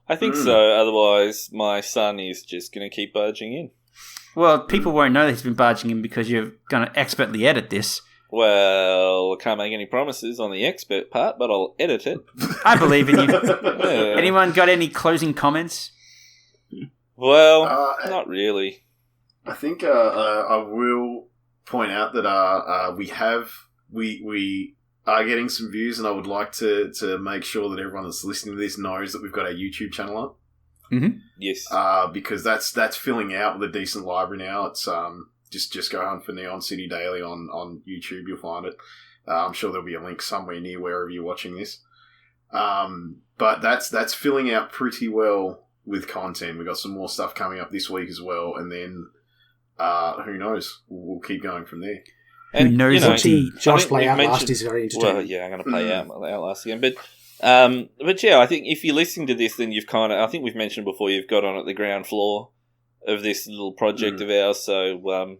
I think so. Otherwise, my son is just going to keep barging in. Well, people won't know that he's been barging in because you're going to expertly edit this. Well, I can't make any promises on the expert part, but I'll edit it. I believe in you. Yeah. Anyone got any closing comments? Well, not really. I think I will point out that we are getting some views, and I would like to make sure that everyone that's listening to this knows that we've got our YouTube channel up. Mm-hmm. Yes. Because that's filling out with a decent library now. It's just go hunt for Neon City Daily on YouTube. You'll find it. I'm sure there'll be a link somewhere near wherever you're watching this. But that's filling out pretty well with content. We've got some more stuff coming up this week as well, and then who knows? We'll keep going from there. Who knows what to eat? Josh play Outlast is very interesting. Well, yeah, I'm going to play Outlast again. But yeah, I think if you're listening to this, then you've kind of, I think we've mentioned before, you've got on at the ground floor of this little project of ours. So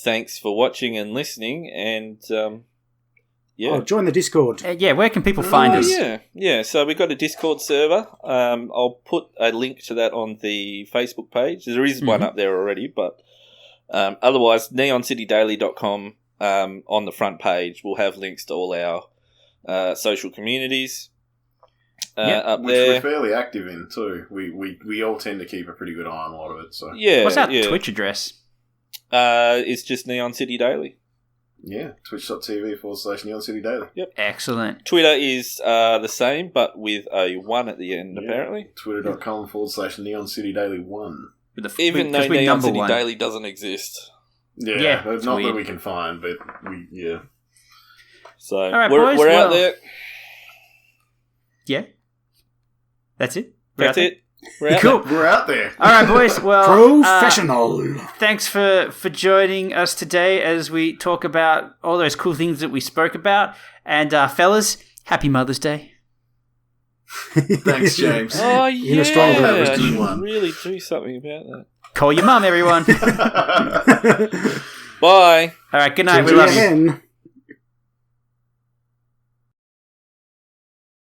thanks for watching and listening. And join the Discord. Where can people find us? Yeah. So we've got a Discord server. I'll put a link to that on the Facebook page. There is one up there already, but otherwise, neoncitydaily.com on the front page will have links to all our social communities up which there. We're fairly active in too. We all tend to keep a pretty good eye on a lot of it. So what's our Twitch address? It's just Neon City Daily. Yeah, twitch.tv/Neon City Daily. Yep. Excellent. Twitter is the same, but with a 1 at the end, apparently. Twitter.com/Neon City Daily 1. Even though Neon City Daily doesn't exist. Yeah, not that we can find, but So, all right, we're out there. Yeah. That's it? That's it. Cool. We're out there. All right, boys. Well, professional. Thanks for joining us today as we talk about all those cool things that we spoke about. And fellas, happy Mother's Day. Thanks, James. Oh yeah, that was a good one. Really do something about that. Call your mum, everyone. Bye. All right. Good night. We love you.